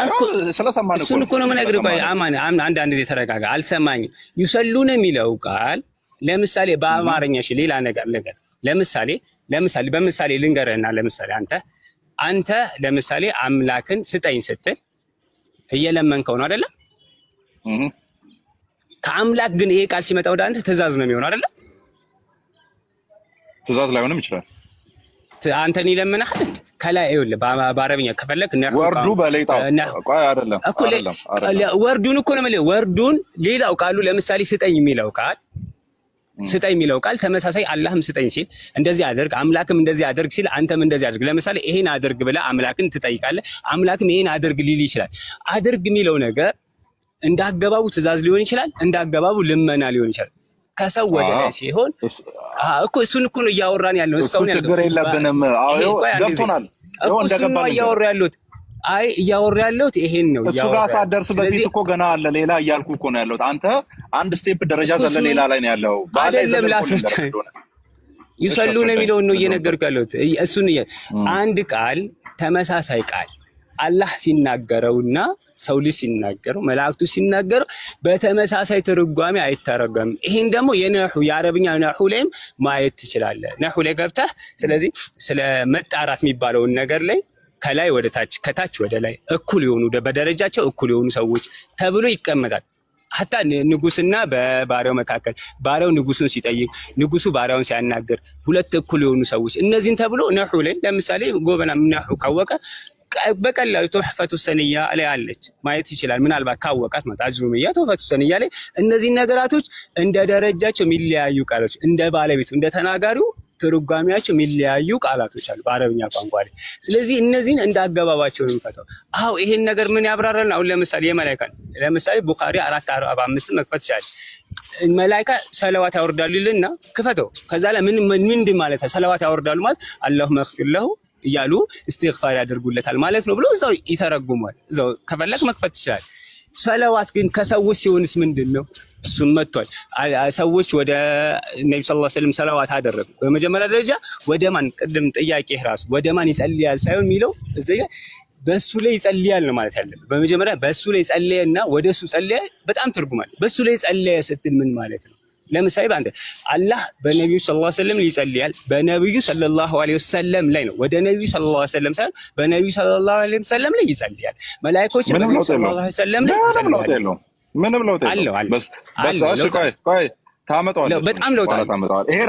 ስለሰማን እኮ ነው ምነግርህ ቆይ አማን አንድ ጊዜ ተረጋጋ አልሰማኝ ይሰሉን የሚለው ቃል ለምሳሌ በአማርኛ እሺ ሌላ ነገር ለምሳሌ በምሳሌ ልንገርህና ለምሳሌ አንተ ለምሳሌ አምላክን ስጠኝ ስትል እየለመንከው ነው አይደል ከአምላክ ግን ይሄ ቃል ሲመጣ ወደ አንተ ትእዛዝ ነው የሚሆነው አይደል ትእዛዝ ላይሆንም ይችላል አንተን ይለምናል ከላይ ይውል በአረብኛ ከፈለክ ወርዱ በሌጣው ቆይ አይደለም ወርዱን እኮ ነው ማለት ወርዱን ሌላው ቃሉ ለምሳሌ ስጠኝ የሚለው ቃል ተመሳሳይ አላህም ስጠኝ ሲል እንደዚህ አድርግ አምላክም እንደዚህ አድርግ ሲል አንተም እንደዚህ አድርግ ለምሳሌ ይሄን አድርግ ብለ አምላክን ትጠይቃለህ አምላክም ይሄን አድርግ ሊል ይችላል አድርግ የሚለው ነገር እንዳገባቡ ትእዛዝ ሊሆን ይችላል እንዳገባቡ ልመና ሊሆን ይችላል ከሰው ወደ ላይ ሲሆን እኮ እሱን እኮ ነው ያወራን ያለው እስካሁን ያለው ችግር የለብንም አዎ ገብቶናል እያወራ ያለሁት ይሄን ነው እሱ ጋር ሳደርስ በፊት እኮ ገና አለ ሌላ እያልኩ እኮ ነው ያለሁት አንተ አንድ ስቴፕ ደረጃ ዘለ ሌላ ላይ ነው ያለው አይደለም ላስፈታ ይሰሉን የሚለው ነው እየነገርኩ ያለሁት እሱን አንድ ቃል ተመሳሳይ ቃል አላህ ሲናገረውና ሰው ልጅ ሲናገረው መላእክቱ ሲናገሩ በተመሳሳይ ትርጓሜ አይተረጎም ይሄን ደግሞ የአረብኛ ነሑ ላይም ማየት ትችላለህ ነሑ ላይ ገብተህ ስለዚህ ስለ መጣራት የሚባለው ነገር ላይ ከላይ ወደ ታች ከታች ወደ ላይ እኩል የሆኑ በደረጃቸው እኩል የሆኑ ሰዎች ተብሎ ይቀመጣል ሐታ ንጉስና በባሪያው መካከል ባሪያው ንጉሱን ሲጠይቅ ንጉሱ ባሪያውን ሲያናገር ሁለት እኩል የሆኑ ሰዎች እነዚህን ተብሎ ነሑ ላይ ለምሳሌ ጎበና ነሑ ካወቀ በቀላሉ ተህፈቱ ሰንያ ላይ አለች ማየት ይችላል ምናልባት ካወቃት ማለት አጅሩሚያ ተህፈቱ ሰንያ ላይ እነዚህ ነገራቶች እንደ ደረጃቸው ሚሊያዩ ቃሎች እንደ ባለቤቱ እንደ ተናጋሪው ትርጓሜያቸው ሚሊያዩ ቃላቶች አሉ በአረብኛ ቋንቋ ላይ ስለዚህ እነዚህን እንዳገባባቸው ነው ፈታው ይሄን ነገር ምን ያብራራልና አሁን ለምሳሌ የመላእክት ለምሳሌ ቡኻሪ 445 መክፈት ይችላል መላእክት ሰላዋት ያወርዳሉ ይልና ክፈተው ከዛ ላይ ምን ማለት ሰላዋት ያወርዳሉ ማለት አላሁ መግፊር ለሁ ይያሉ استغفار ያደርጉለታል ማለት ነው ብሎ እዛው ይተረጉማል እዛው ከፈለክ መክፈት ይችላል ሰላዋት ግን ከሰዎች ሲሆንስ ምንድነው እሱም መጥቷል ሰዎች ወደ ነብዩ ሰለላሁ ዐለይሂ ወሰለም ሰላዋት አደረጉ በመጀመሪያ ደረጃ ወደ ማን ቀደም ጥያቄ ራሱ ወደ ማን ይጸልያል ሳይሆን የሚለው እዚህ በሱ ላይ ይጸልያል ነው ማለት ያለው በመጀመሪያ በሱ ላይ ጸለየና ወደሱ ጸለየ በጣም ትርጉማል በሱ ላይ ጸለየ ስትል ምን ማለት ነው ለምሳሌ ባንተ አላህ በነብዩ ሰለላሁ ዐለይሂ ወሰለም ይጸልያል በነብዩ ሰለላሁ ዐለይሂ ወሰለም ላይ ነው ወደ ነብዩ ሰለላሁ ዐለይሂ ወሰለም ሳይሆን በነብዩ ሰለላሁ ዐለይሂ ወሰለም ላይ ይጸልያል መላእክቶች በነብዩ ሰለላሁ ዐለይሂ ወሰለም ላይ ይጸልያሉ ምንም ለውጥ የለውም በስ ቆይ ታመጣዋለህ በጣም ለውጥ ታመጣዋለህ ይሄ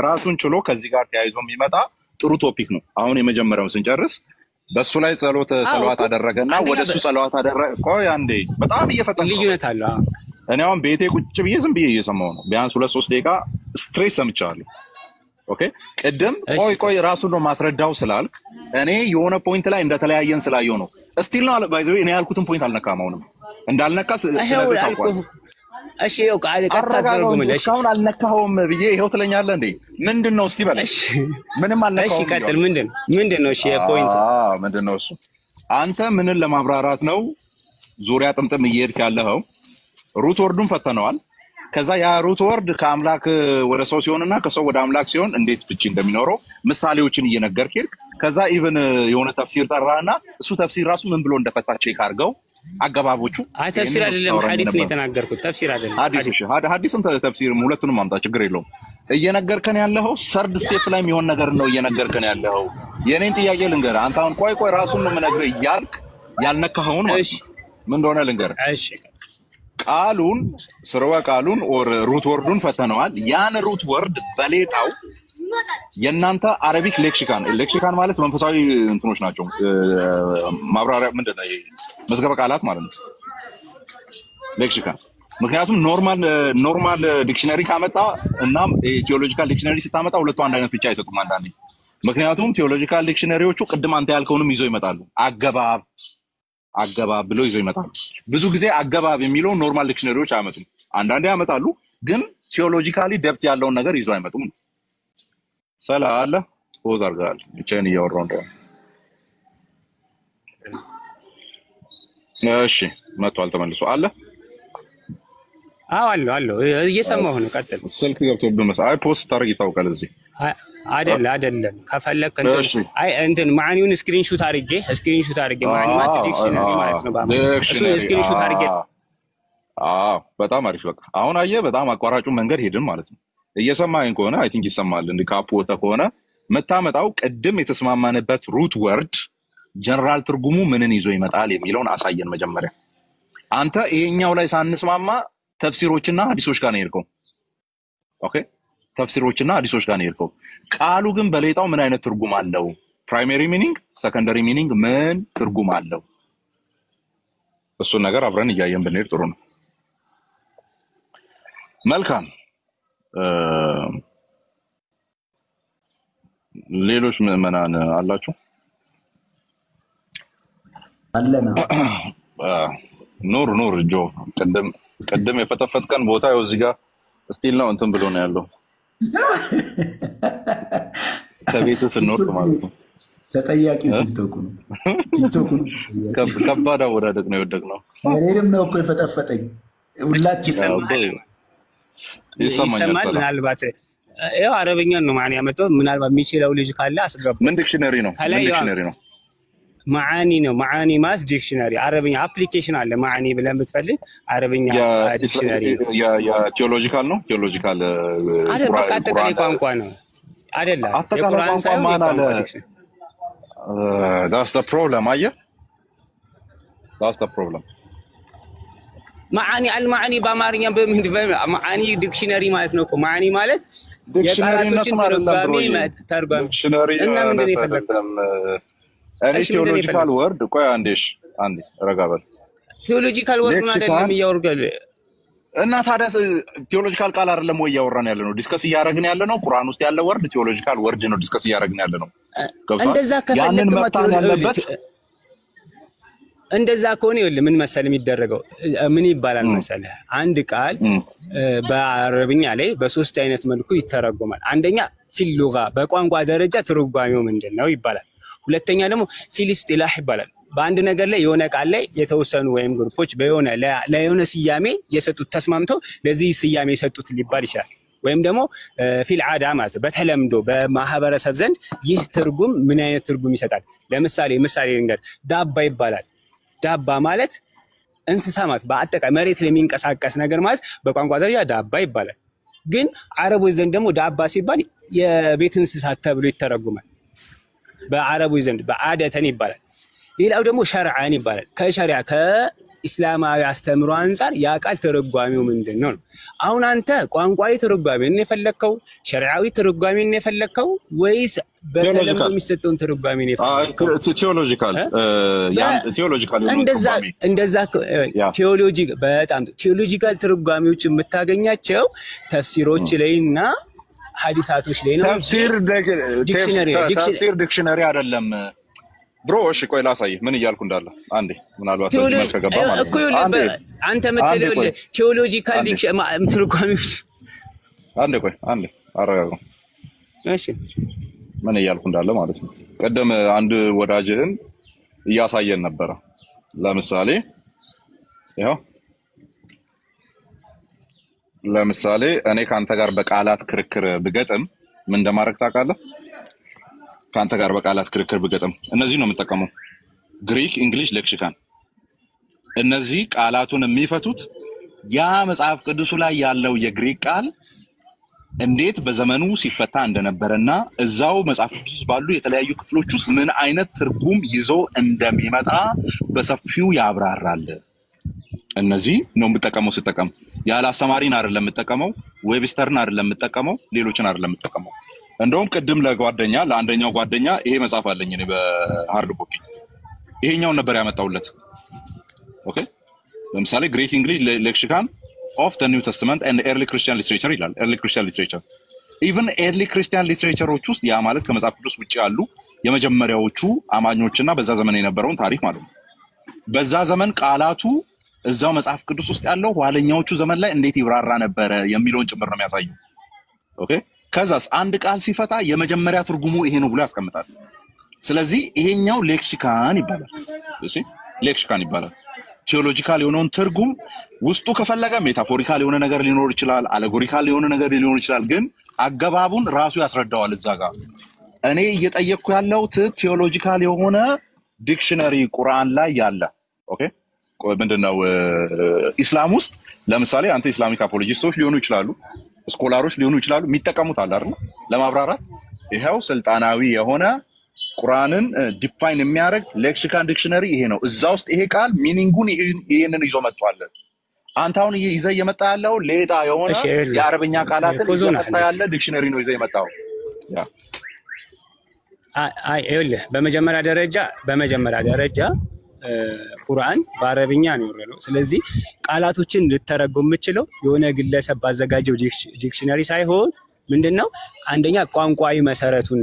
ራሱን ችሎ ከዚህ ጋር ተያይዞ የሚመጣ ጥሩ ቶፒክ ነው አሁን የመጀመሪያውን ስንጨርስ በሱ ላይ ሰለዋት አደረገና ወደሱ ሰለዋት አደረገ ቆይ አንዴ በጣም እየፈጠነ ልዩነት አለ እኔ አሁን ቤቴ ቁጭ ብዬ ዝም ብዬ እየሰማው ነው ቢያንስ 2-3 ደቂቃ ስትሬስ ሰምቻለሁ ኦኬ ቀደም ቆይ ራሱን ነው ማስረዳው ስላልክ እኔ የሆነ ፖይንት ላይ እንደተለያየን ስላየው ነው ስቲል ነው ባይዘው እኔ ያልኩትን ፖይንት አልነካም አሁንም እንዳልነካ ስለዚህ ታውቋል እሺ ይኸው ቀጥታ ተርጉምልኝ። እስካሁን አልነካኸውም ብዬ ይኸው ትለኛለህ እንዴ? ምንድነው እስቲ በል። ምንም አልነካኸውም። እሺ ቀጥል። ምንድነው? እሺ የፖይንት ምንድነው እሱ? አንተ ምንን ለማብራራት ነው ዙሪያ ጥምጥም እየሄድክ ያለኸው? ሩት ወርዱን ፈተነዋል። ከዛ ያ ሩት ወርድ ከአምላክ ወደ ሰው ሲሆንና ከሰው ወደ አምላክ ሲሆን እንዴት ፍቺ እንደሚኖረው ምሳሌዎችን እየነገርክ ሄድክ። ከዛ ኢቭን የሆነ ተፍሲር ጠራና እሱ ተፍሲር ራሱ ምን ብሎ እንደፈታ ቼክ አድርገው አገባቦቹ። ተፍሲር አይደለም ሐዲስ ነው የተናገርኩት። ተፍሲር አይደለም ሐዲስም ተፍሲርም ሁለቱንም አምጣ፣ ችግር የለውም። እየነገርከን ያለኸው ሰርድ ስቴፕ ላይ የሚሆን ነገር ነው እየነገርከን ያለኸው። የኔን ጥያቄ ልንገርህ። አንተ አሁን ቆይ ራሱን ነው የምነግርህ እያልክ ያልነካኸውን ማለት ነው ምን እንደሆነ ልንገርህ። እሺ ቃሉን ስርወ ቃሉን ኦር ሩት ወርዱን ፈተነዋል። ያን ሩት ወርድ በሌጣው የናንተ አረቢክ ሌክሲካን ማለት መንፈሳዊ እንትኖች ናቸው። ማብራሪያ ምንድነው? መዝገበ ቃላት ማለት ነው ሌክሲካን። ምክንያቱም ኖርማል ዲክሽነሪ ካመጣ እና ቴዎሎጂካል ዲክሽነሪ ስታመጣ ሁለቱ አንድ አይነት ብቻ አይሰጡም አንዳንዴ። ምክንያቱም ቴዎሎጂካል ዲክሽነሪዎቹ ቅድም አንተ ያልከውንም ይዘው ይመጣሉ። አገባብ ብለው ይዘው ይመጣሉ። ብዙ ጊዜ አገባብ የሚለው ኖርማል ዲክሽነሪዎች አያመጡም። አንዳንዴ ያመጣሉ፣ ግን ቴዎሎጂካሊ ደፕት ያለውን ነገር ይዘው አይመጡም። ሰላለ ፖዝ አድርገሃል። ብቻዬን እያወራሁ እንደሆነ እሺ። መጥቷል ተመልሶ አለ። አዎ አለው እየሰማሁ ነው። ቀጥል። ስልክ ገብቶብህ መሰለኝ። አይ ፖስት ታርግ ይታወቃል እዚህ አይደለም። ከፈለክ እንትን ማዕኒውን ስክሪንሾት አድርጌ ማዕኒ ማለት ዲክሽነሪ ማለት ነው። እሱ ስክሪንሾት አድርጌ በጣም አሪፍ። በቃ አሁን አየህ፣ በጣም አቋራጩን መንገድ ሄድን ማለት ነው። እየሰማኸኝ ከሆነ አይ ቲንክ ይሰማል። እንደ ካፕ ወጣ ከሆነ መታመጣው ቅድም የተስማማንበት ሩት ወርድ ጀነራል ትርጉሙ ምንን ይዞ ይመጣል የሚለውን አሳየን መጀመሪያ። አንተ ይሄኛው ላይ ሳንስማማ ተፍሲሮችና ሐዲሶች ጋር ነው የሄድከው። ኦኬ፣ ተፍሲሮችና ሐዲሶች ጋር ነው የሄድከው። ቃሉ ግን በሌጣው ምን አይነት ትርጉም አለው? ፕራይመሪ ሚኒንግ፣ ሰከንደሪ ሚኒንግ ምን ትርጉም አለው? እሱን ነገር አብረን እያየን ብንሄድ ጥሩ ነው። መልካም። ሌሎች ምዕመናን አላችሁ? አለና ኑር ጆ ቅድም የፈተፈትከን ቦታ ይኸው እዚህ ጋር ስቲል ነው እንትን ብሎ ነው ያለው። ከቤትህ ስንወርድ ማለት ነው። ተጠያቂ ቲክቶክ ነው። ከባድ አወዳደቅ ነው የወደቅነው። እኔንም ነው እኮ የፈጠፈጠኝ። ሁላችንም ይሰማኛል። ምናልባት ያው አረበኛን ነው ማዕኒ ያመጣው። ምናልባት የሚችለው ልጅ ካለ አስገባ። ምን ዲክሽነሪ ነው? ማዓኒ ነው። ማዓኒ ማለት ዲክሽነሪ አረበኛ አፕሊኬሽን አለ። ማዓኒ ብለን ብትፈልግ አረበኛ ዲክሽነሪ የቴዎሎጂካል ነው። ቴዎሎጂካል አይደል? በቃ አጠቃላይ ቋንቋ ነው አይደል? አጠቃላይ ቋንቋ ማን አለ? that's the problem አየህ፣ that's the problem። ማዓኒ አልማዓኒ በአማርኛ ማዓኒ ዲክሽነሪ ማለት ነው እኮ። ማዓኒ ማለት የቃላቶችን ትርጓሜ ተርጓሚ እና ምንድን ነው የፈለግከው? እኔ ቴዎሎጂካል ወርድ ቆይ አንዴ ረጋ በል። ቴዎሎጂካል ወርድ አይደለም እያወራን እና ታዲያ ቴዎሎጂካል ቃል አይደለም ወይ እያወራን ያለ ነው? ዲስከስ እያደረግን ያለ ነው። ቁርአን ውስጥ ያለ ወርድ ቴዎሎጂካል ወርድ ነው። ዲስከስ እያደረግን ያለ ነው። እንደዛ ከፈለክ እንደዛ ከሆነ ይኸውልህ ምን መሰለህ የሚደረገው ምን ይባላል መሰለህ? አንድ ቃል በአረብኛ ላይ በሶስት አይነት መልኩ ይተረጎማል። አንደኛ ፊልሉጋ በቋንቋ ደረጃ ትርጓሜው ምንድነው ይባላል። ሁለተኛ ደግሞ ፊልስጢላህ ይባላል። በአንድ ነገር ላይ የሆነ ቃል ላይ የተወሰኑ ወይም ግሩፖች ለየሆነ ስያሜ የሰጡት ተስማምተው ለዚህ ስያሜ የሰጡት ሊባል ይችላል። ወይም ደግሞ ፊልዓዳ ማለት በተለምዶ በማህበረሰብ ዘንድ ይህ ትርጉም ምን አይነት ትርጉም ይሰጣል? ለምሳሌ ልንገር፣ ዳባ ይባላል። ዳባ ማለት እንስሳ ማለት በአጠቃላይ መሬት ላይ የሚንቀሳቀስ ነገር ማለት በቋንቋ ደረጃ ዳባ ይባላል። ግን አረቦች ዘንድ ደግሞ ዳባ ሲባል የቤት እንስሳት ተብሎ ይተረጉማል። በአረቦች ዘንድ በአደተን ይባላል። ሌላው ደግሞ ሸርዓን ይባላል። ከሸሪዓ ከኢስላማዊ አስተምሮ አንፃር ያ ቃል ትርጓሜው ምንድነው ነው? አሁን አንተ ቋንቋዊ ትርጓሜን የፈለከው ሸሪዓዊ ትርጓሜን የፈለከው ወይስ በተለምዶ የሚሰጠውን ትርጓሜን የፈለከው? ቴዎሎጂካል እንደዛ ቴዎሎጂካል ትርጓሜዎች የምታገኛቸው ተፍሲሮች ላይና ሐዲሳቶች ላይ ነው። ተፍሲር ዲክሽነሪ አይደለም። ብሮ እሺ ቆይ ላሳይህ ምን እያልኩ እንዳለ አንዴ ምናልባት በዚህ መልኩ ገባ ማለት ነው አንተ መተለለ ቴዎሎጂካል ትርጓሚዎች አንዴ ቆይ አንዴ አረጋጋ እሺ ምን እያልኩ እንዳለ ማለት ነው ቀደም አንድ ወዳጅህን እያሳየን ነበር ለምሳሌ ያው ለምሳሌ እኔ ካንተ ጋር በቃላት ክርክር ብገጥም ምን እንደማረክ ታውቃለህ ካንተ ጋር በቃላት ክርክር ብገጥም እነዚህ ነው የምጠቀመው ግሪክ እንግሊሽ ሌክሲካን እነዚህ ቃላቱን የሚፈቱት ያ መጽሐፍ ቅዱስ ላይ ያለው የግሪክ ቃል እንዴት በዘመኑ ሲፈታ እንደነበረና እዛው መጽሐፍ ቅዱስ ባሉ የተለያዩ ክፍሎች ውስጥ ምን አይነት ትርጉም ይዞ እንደሚመጣ በሰፊው ያብራራል እነዚህ ነው የምጠቀመው ስጠቀም ያለ አስተማሪን አይደለም የምጠቀመው ዌብስተርን አይደለም የምጠቀመው ሌሎችን አይደለም የምጠቀመው እንደውም ቅድም ለጓደኛ ለአንደኛው ጓደኛ ይሄ መጽሐፍ አለኝ እኔ በሃርድ ኮፒ ይሄኛው ነበር ያመጣውለት ኦኬ ለምሳሌ ግሪክ እንግሊሽ ሌክሲካን of the New Testament and early Christian literature ይላል early Christian literature even early Christian literatureዎች ውስጥ ያ ማለት ከመጽሐፍ ቅዱስ ውጪ ያሉ የመጀመሪያዎቹ አማኞችና በዛ ዘመን የነበረውን ታሪክ ማለት ነው በዛ ዘመን ቃላቱ እዛው መጽሐፍ ቅዱስ ውስጥ ያለው ኋለኛዎቹ ዘመን ላይ እንዴት ይብራራ ነበር የሚለውን ጭምር ነው የሚያሳየው ኦኬ ከዛስ አንድ ቃል ሲፈታ የመጀመሪያ ትርጉሙ ይሄ ነው ብሎ ያስቀምጣል ስለዚህ ይሄኛው ሌክሲካን ይባላል እሺ ሌክሲካን ይባላል ቴዎሎጂካል የሆነውን ትርጉም ውስጡ ከፈለገ ሜታፎሪካል የሆነ ነገር ሊኖር ይችላል አሌጎሪካል የሆነ ነገር ሊኖር ይችላል ግን አገባቡን ራሱ ያስረዳዋል እዛ ጋር እኔ እየጠየቅኩ ያለው ቴዎሎጂካል የሆነ ዲክሽነሪ ቁርአን ላይ ያለ ኦኬ ምንድነው ኢስላም ውስጥ ለምሳሌ አንተ ኢስላሚክ አፖሎጂስቶች ሊሆኑ ይችላሉ ስኮላሮች ሊሆኑ ይችላሉ የሚጠቀሙት አለ አይደል ለማብራራት ይሄው ስልጣናዊ የሆነ ቁርአንን ዲፋይን የሚያደርግ ሌክሲካን ዲክሽነሪ ይሄ ነው እዛ ውስጥ ይሄ ቃል ሚኒንጉን ይሄንን ይዞ መጥቷል አንተ አሁን ይዘህ የመጣ ያለው ሌጣ የሆነ የአረብኛ ቃላትን ይዘህ ያለ ዲክሽነሪ ነው ይዘህ የመጣው ያ አይልህ በመጀመሪያ ደረጃ ቁርአን በአረብኛ ነው የወረደው ስለዚህ ቃላቶችን ልተረጎም የምችለው የሆነ ግለሰብ ባዘጋጀው ዲክሽነሪ ሳይሆን ምንድነው አንደኛ ቋንቋዊ መሰረቱን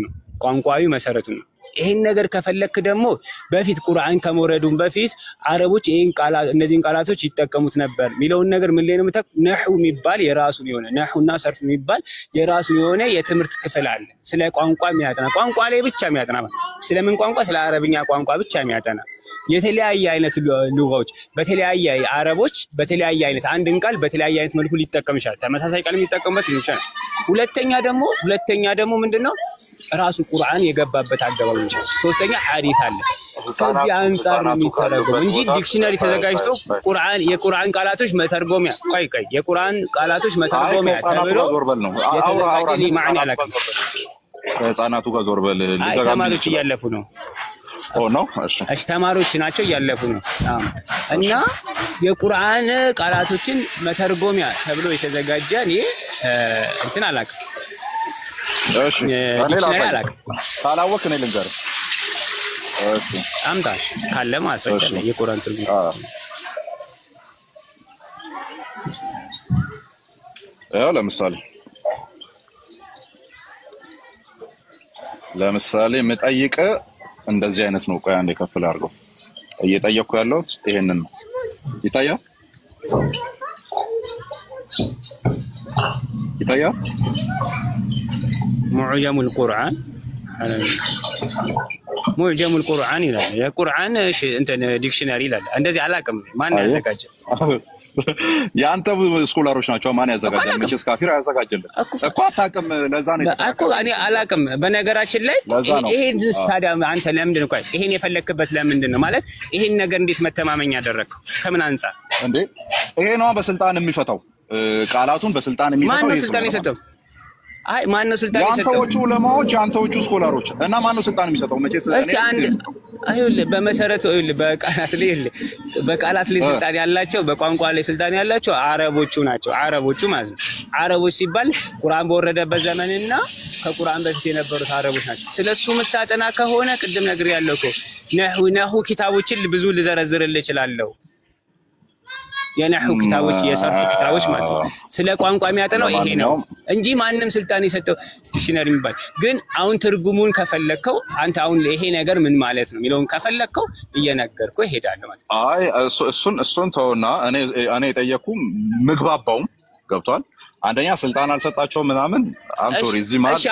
ነው ይሄን ነገር ከፈለክ ደግሞ በፊት ቁርአን ከመውረዱን በፊት አረቦች እነዚህን ቃላቶች ይጠቀሙት ነበር ሚለውን ነገር ምን ላይ ነው ነህው የሚባል የራሱ የሆነ ነህውና ሰርፍ የሚባል የራሱ የሆነ የትምህርት ክፍል አለ ስለ ቋንቋ የሚያጠና ቋንቋ ላይ ብቻ የሚያጠና ስለምን ቋንቋ ስለ አረብኛ ቋንቋ ብቻ የሚያጠና የተለያየ አይነት ሉጋዎች በተለያየ አረቦች በተለያየ አይነት አንድን ቃል በተለያየ አይነት መልኩ ሊጠቀም ይችላል ተመሳሳይ ቃል የሚጠቀምበት ይችላል ሁለተኛ ደግሞ ምንድነው ራሱ ቁርአን የገባበት አገባብ ይችላል ሶስተኛ ሐዲስ አለ ከዚህ አንፃር ነው የሚተረጎመው እንጂ ዲክሽነሪ ተዘጋጅቶ የቁርአን ቃላቶች መተርጎሚያ የቁርአን ቃላቶች መተርጎሚያ ተብሎ የተዘጋጀ ማዕና አላቀ ህፃናቱ ጋር ዞርበል ተማሪዎች እያለፉ ነው ነው እሺ ተማሪዎች ናቸው እያለፉ ነው እና የቁርአን ቃላቶችን መተርጎሚያ ተብሎ የተዘጋጀ እንትን አላቀ እሺ እኔ አላውቅም ታላወቅ እኔ ልንገርህ እሺ አምጣሽ ካለ ማስረጃ ነው የቁርአን ትርጉም ለምሳሌ መጠይቀ እንደዚህ አይነት ነው ቆይ አንዴ ከፍል አድርገው እየጠየቅኩ ያለው ይሄንን ነው ይታያል معجم القرآن ይላል የቁርአን እንተ ዲክሽነሪ ይላል እንደዚህ አላቀም ማን ያዘጋጀ ያንተ ስኮላሮች ናቸው ማን ያዘጋጃል መቼስ ካፊር ያዘጋጀልህ እኮ አታውቅም ለዛ ነው እኮ እኔ አላውቅም በነገራችን ላይ ይሄን ስታዲያ አንተ ለምንድን ነው ይሄን የፈለክበት ለምንድን ነው ማለት ይሄን ነገር እንዴት መተማመኛ አደረግከው ከምን አንፃር እንዴ ይሄ ነው በስልጣን የሚፈታው ቃላቱን በስልጣን የሚፈታው ማን ነው ስልጣን የሰጠው ማን ነው ስልጣን የሰጠው ያንተዎቹ ዑለማዎች ያንተዎቹ ስኮላሮች እና ማን ነው ስልጣን የሚሰጠው መቼስ እስቲ አንድ በመሰረቱ በቃላት ላይ ስልጣን ያላቸው በቋንቋ ላይ ስልጣን ያላቸው አረቦቹ ናቸው አረቦቹ ማለት ነው አረቦች ሲባል ቁርአን በወረደበት ዘመንና ከቁርአን በፊት የነበሩት አረቦች ናቸው ስለሱ መታጠና ከሆነ ቅድም ነገር ያለው እኮ ነህው ኪታቦችን ብዙ ልዘረዝርልህ እችላለሁ የነሑ ክታቦች የሰርፍ ክታቦች ማለት ነው ስለ ቋንቋ የሚያጠናው ይሄ ነው እንጂ ማንንም ስልጣን የሰጠው ዲክሽነሪ የሚባል ግን አሁን ትርጉሙን ከፈለከው አንተ አሁን ይሄ ነገር ምን ማለት ነው የሚለውን ከፈለከው እየነገርኩ እሄዳለሁ ማለት አይ እሱን ተውና እኔ ጠየቅኩ ምግባባው ገብቷል አንደኛ ስልጣን አልሰጣቸው ምናምን አምቶሪ እዚህ ማለት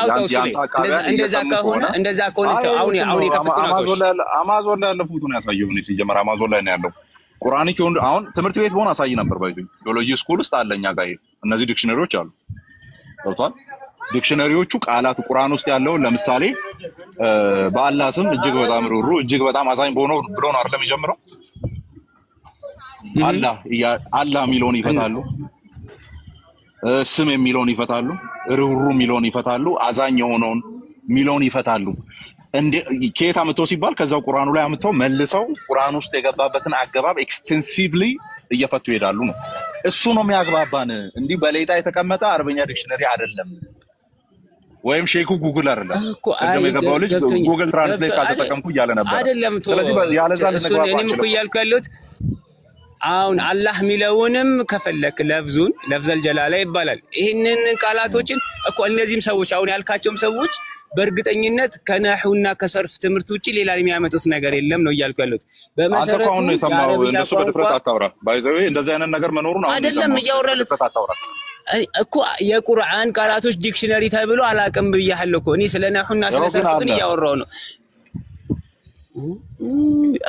እንደዛ ከሆነ አሁን የከፈቱት አማዞን ላይ ያለፉት ነው ያሳየው ነው ሲጀመር አማዞን ላይ ነው ያለው ቁርአኒክ አሁን ትምህርት ቤት ሆነ አሳይ ነበር ባይዙ ቴዎሎጂ ስኩል ውስጥ አለኛ ጋር እነዚህ ዲክሽነሪዎች አሉ ገብቷል ዲክሽነሪዎቹ ቃላቱ ቁርአን ውስጥ ያለው ለምሳሌ በአላህ ስም እጅግ በጣም ሩሩ እጅግ በጣም አዛኝ ብሎ ነው አይደለም የሚጀምረው አላህ የሚለውን ይፈታሉ ስም የሚለውን ይፈታሉ ሩሩ የሚለውን ይፈታሉ አዛኝ የሆነውን የሚለውን ይፈታሉ እንዴ ከየት አመጣው ሲባል ከዛው ቁርአኑ ላይ አመጣው መልሰው ቁርአን ውስጥ የገባበትን አገባብ ኤክስቴንሲቭሊ እየፈቱ ይሄዳሉ ነው እሱ ነው የሚያግባባን እንዴ በሌጣ የተቀመጠ አረበኛ ዲክሽነሪ አይደለም ወይም ሼኩ ጉግል አይደለም እንደም የገባው ልጅ ጉግል ትራንስሌት ካልተጠቀምኩ ይያለ ነበር ስለዚህ ያለዛ ለነገባው እኔም እኮ ያልኩ ያለሁት አሁን አላህ ሚለውንም ከፈለክ ለፍዘል ጀላላ ይባላል ይሄንን ቃላቶችን እኮ እነዚህም ሰዎች አሁን ያልካቸውም ሰዎች በእርግጠኝነት ከነህውና ከሰርፍ ትምህርት ውጪ ሌላ የሚያመጡት ነገር የለም ነው እያልኩ ያለሁት በመሰረቱ አሁን ነው የሰማው እነሱ በድፍረት አታውራ ባይዘው እንደዚህ አይነት ነገር መኖሩን አሁን አይደለም እያወራለሁ እኮ የቁርአን ቃላቶች ዲክሽነሪ ተብሎ አላቀም ብያለሁ እኮ እኔ ስለ ነህውና ስለ ሰርፍ ግን እያወራው ነው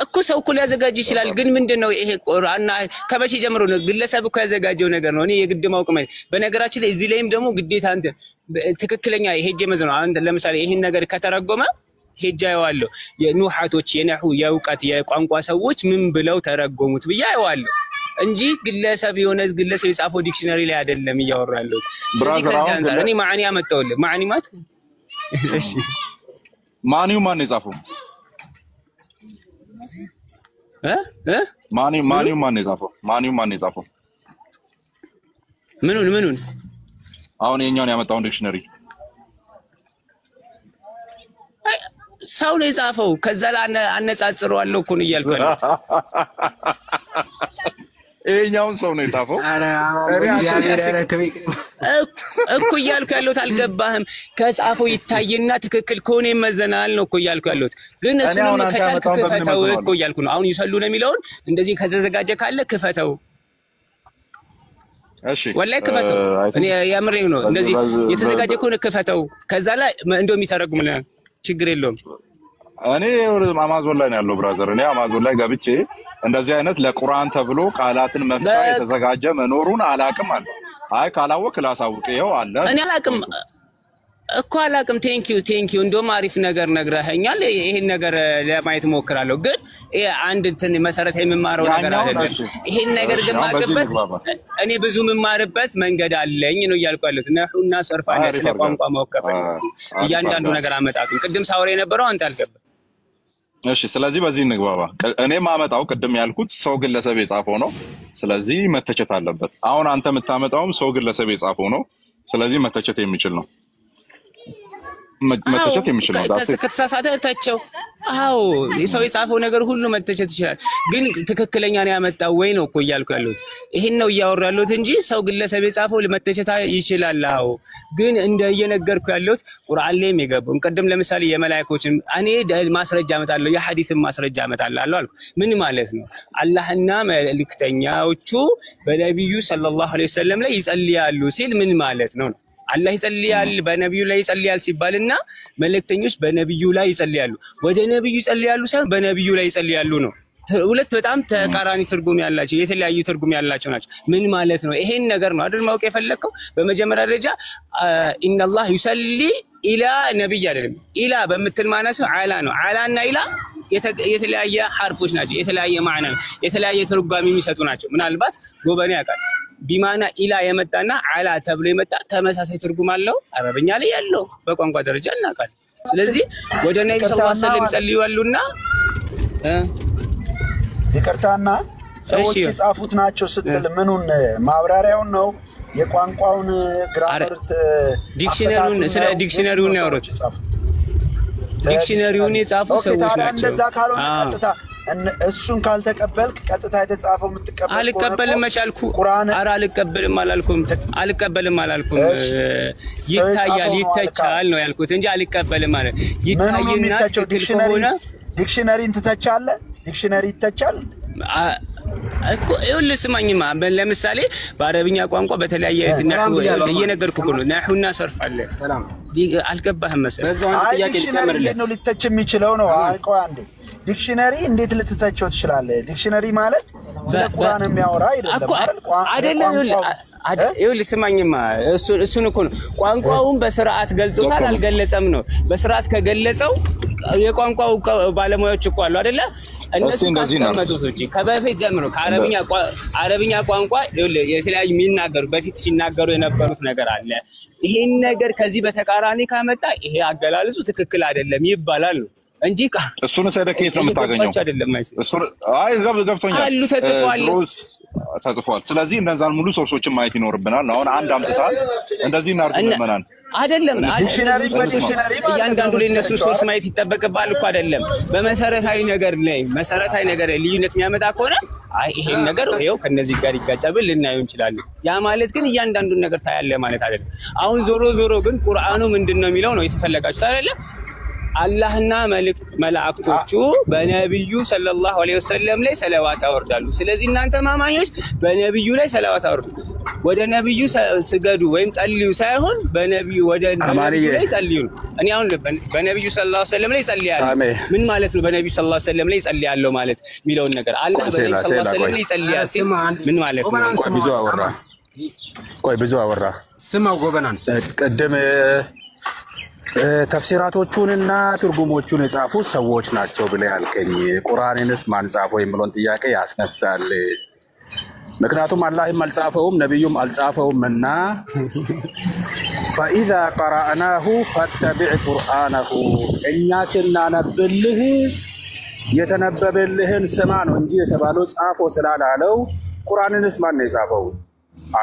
እኮ ሰው እኮ ሊያዘጋጅ ይችላል ግን ምንድነው ይሄ ቁርአን ከመቼ ጀምሮ ነው ግለሰብ እኮ ያዘጋጀው ነገር ነው እኔ የግድ ማውቅ ማለት በነገራችን ላይ እዚህ ላይም ደግሞ ግዴታ አንተ ትክክለኛ ሄጄ መዝነው አንተ ለምሳሌ ይሄን ነገር ከተረጎመ ሄጄ ያዋለሁ የኑሐቶች የነሑ የእውቀት የቋንቋ ሰዎች ምን ብለው ተረጎሙት ብያየዋለሁ እንጂ ግለሰብ የሆነ ግለሰብ የጻፈው ዲክሽነሪ ላይ አይደለም እያወራለሁ ስለዚህ ከዚህ አንፃር እኔ ማዕኒ አመጣውልህ ማዕኒ ማለት እሺ ማኒው ማን የጻፈው ማኒው ማን የጻፈው ምኑን አሁን የኛውን ያመጣውን ዲክሽነሪ ሰው ነው የጻፈው ከዛ አነጻጽረዋለሁ እኮ ነው እያልኩ ይሄኛውን ሰው ነው የጻፈው እኮ እያልኩ ያለሁት አልገባህም ከጻፈው ይታይና ትክክል ከሆነ ይመዘናል ነው እኮ እያልኩ ያለሁት ግን እሱንም ከቻልክ ክፈተው እኮ እያልኩ ነው አሁን ይሰሉ ነው የሚለውን እንደዚህ ከተዘጋጀ ካለ ክፈተው እሺ ወላይ ክፈተው እኔ ያምረኝ ነው እንደዚህ የተዘጋጀ ከሆነ ክፈተው ከዛ ላይ እንደውም ይተረጉምልናል ችግር የለውም እኔ አማዞን ላይ ነው ያለው ብራዘር እኔ አማዞን ላይ ገብቼ እንደዚህ አይነት ለቁርአን ተብሎ ቃላትን መፍቻ የተዘጋጀ መኖሩን አላቅም አለ አይ ካላወቅ ላሳውቅ ይሄው አለ እኔ አላቅም ቴንክ ዩ እንደውም አሪፍ ነገር ነግረኸኛል ይሄን ነገር ለማየት ሞክራለሁ ግን አንድ እንትን መሰረታዊ የምማረው ነገር አይደለም ይሄን ነገር ግን ማቀበት እኔ ብዙ የምማርበት መንገድ አለኝ ነው እያልኩ ያለሁት ነህውና ሰርፍ አለ ስለ ቋንቋ ማወቀፍ እያንዳንዱ ነገር አመጣጡ ቅድም ሳወራ የነበረው አንተ አልገባ እሺ ስለዚህ በዚህ እንግባባ እኔ ማመጣው ቅድም ያልኩት ሰው ግለሰብ የጻፈው ነው ስለዚህ መተቸት አለበት አሁን አንተ የምታመጣውም ሰው ግለሰብ የጻፈው ነው ስለዚህ መተቸት የሚችል ነው መተቸት የሚችል ነው ከተሳሳተ ተቸው አዎ የሰው የጻፈው ነገር ሁሉ መተቸት ይችላል ግን ትክክለኛ ነው ያመጣው ወይ ነው እኮ እያልኩ ያለሁት ይሄን ነው እያወራሁ ያለሁት እንጂ ሰው ግለሰብ የጻፈው ለመተቸት ይችላል አዎ ግን እንደየነገርኩ ያለሁት ቁርአን ላይ የሚገባው ቀደም ለምሳሌ የመላእክቶችን እኔ ማስረጃ አመጣለሁ የሐዲስን ማስረጃ አመጣለሁ አልኩ ምን ማለት ነው አላህና መልእክተኛዎቹ በነብዩ ሰለላሁ ዐለይሂ ወሰለም ላይ ይጸልያሉ ሲል ምን ማለት ነው አላህ ይጸልያል በነብዩ ላይ ይጸልያል ሲባልና መልእክተኞች በነብዩ ላይ ይጸልያሉ ወደ ነብዩ ይጸልያሉ ሳይሆን በነብዩ ላይ ይጸልያሉ ነው ሁለት በጣም ተቃራኒ ትርጉም ያላቸው የተለያዩ ትርጉም ያላቸው ናቸው ምን ማለት ነው ይሄን ነገር ነው አይደል ማወቅ የፈለከው በመጀመሪያ ደረጃ ኢነላህ ይሰሊ ኢላ ነብይ አይደለም ኢላ በመትል ማነሱ አላ ነው አላና ኢላ የተለያየ ሐርፎች ናቸው የተለያየ ማዕና የተለያየ ትርጓሜ የሚሰጡ ናቸው ምናልባት ጎበኔ ያውቃል ቢማና ኢላ የመጣና አላ ተብሎ የመጣ ተመሳሳይ ትርጉም አለው አረበኛ ላይ ያለው በቋንቋ ደረጃ እናውቃለን ስለዚህ ወደ ነብዩ ሰለላሁ ዐለይሂ ወሰለም ይጸልዩሉና ይቅርታና ሰዎች የጻፉት ናቸው ስትል ምኑን ማብራሪያውን ነው የቋንቋውን ግራመር ዲክሽነሪውን ስለ ዲክሽነሪውን ያወሩት ዲክሽነሪውን የጻፉ ሰዎች ናቸው እንደዛ ካልሆነ ቀጥታ እሱን ካልተቀበልክ ቀጥታ የተጻፈው የምትቀበል አልቀበልም መቻልኩ አራ አልቀበልም አላልኩም ይታያል ይተቻል ነው ያልኩት እንጂ አልቀበልም ማለት ይታይና ዲክሽነሪን ትተቻለህ ዲክሽነሪ ይተቻል እኮ ይኸውልህ ስማኝማ ለምሳሌ በአረብኛ ቋንቋ በተለያየ ነህው እየነገርኩህ ነው ነህውና ሰርፍ አለ ሰላም አልገባህም መሰለኝ በዛው አንድ ጥያቄ ልጨምርልህ ነው ሊተች የሚችለው ነው አይቆይ አንዴ ዲክሽነሪ እንዴት ልትተቸው ትችላለህ ዲክሽነሪ ማለት ስለ ቁርአን የሚያወራ አይደለም ይኸውልህ ስማኝማ እሱን እኮ ነው ቋንቋውን በስርዓት ገልጾታል አልገለጸም ነው በስርዓት ከገለጸው የቋንቋው ባለሙያዎች እኮ አሉ አይደለ እነሱ ካስተማሩት ከበፊት ጀምሮ ከአረብኛ ቋንቋ የተለያዩ የሚናገሩ በፊት ሲናገሩ የነበሩት ነገር አለ ይሄን ነገር ከዚህ በተቃራኒ ካመጣ ይሄ አገላለጹ ትክክል አይደለም ይባላል ነው እንጂ እሱን ሰደከት ነው የምታገኘው እሱ አይ ገብቶኛል አሉ ተጽፏል ስለዚህ እነዛን ሙሉ ሶርሶችን ማየት ይኖርብናል አሁን አንድ አምጥታል እንደዚህ እናርጉልናል አይደለም ዲክሽነሪ እያንዳንዱ ላይ እነሱ ሶርስ ማየት ይተበቀባል እኮ አይደለም በመሰረታዊ ነገር ልዩነት የሚያመጣ ከሆነ አይ ይሄን ነገር ይሄው ከነዚህ ጋር ይጋጫብል ልናየው እንችላለን ያ ማለት ግን እያንዳንዱን ነገር ታያለ ማለት አይደለም አሁን ዞሮ ግን ቁርአኑ ምንድነው የሚለው ነው የተፈለጋችሁ አይደለም አላህና መላእክቶቹ በነብዩ ሰለላሁ ዐለይሂ ወሰለም ላይ ሰላዋት ያወርዳሉ ስለዚህ እናንተ ማማኞች በነብዩ ላይ ሰላዋት አወርዱ ወደ ነብዩ ስገዱ ወይም ጸልዩ ሳይሆን በነብዩ ወደ ነብዩ ላይ ጸልዩ እኔ አሁን በነብዩ ሰለላሁ ዐለይሂ ወሰለም ላይ ጸልያለሁ ምን ማለት ነው በነብዩ ሰለላሁ ዐለይሂ ወሰለም ላይ ጸልያለሁ ማለት ሚለውን ነገር አላህ በነብዩ ሰለላሁ ዐለይሂ ወሰለም ላይ ጸልያለሁ ምን ማለት ነው ብዙ አወራ ስማው ጎበናን ቀደም ተፍሲራቶቹንና ትርጉሞቹን የጻፉ ሰዎች ናቸው ብለ ያልከኝ ቁርአንንስ ማን ጻፈው የሚለውን ጥያቄ ያስነሳል ምክንያቱም አላህም አልጻፈውም ነብዩም አልጻፈውምና فاذا قرأناه فاتبع قرآنه እኛ ስናነብልህ የተነበበልህን ስማ ነው እንጂ የተባለው ጻፈው ስላላለው ቁርአንንስ ማን ነው የጻፈው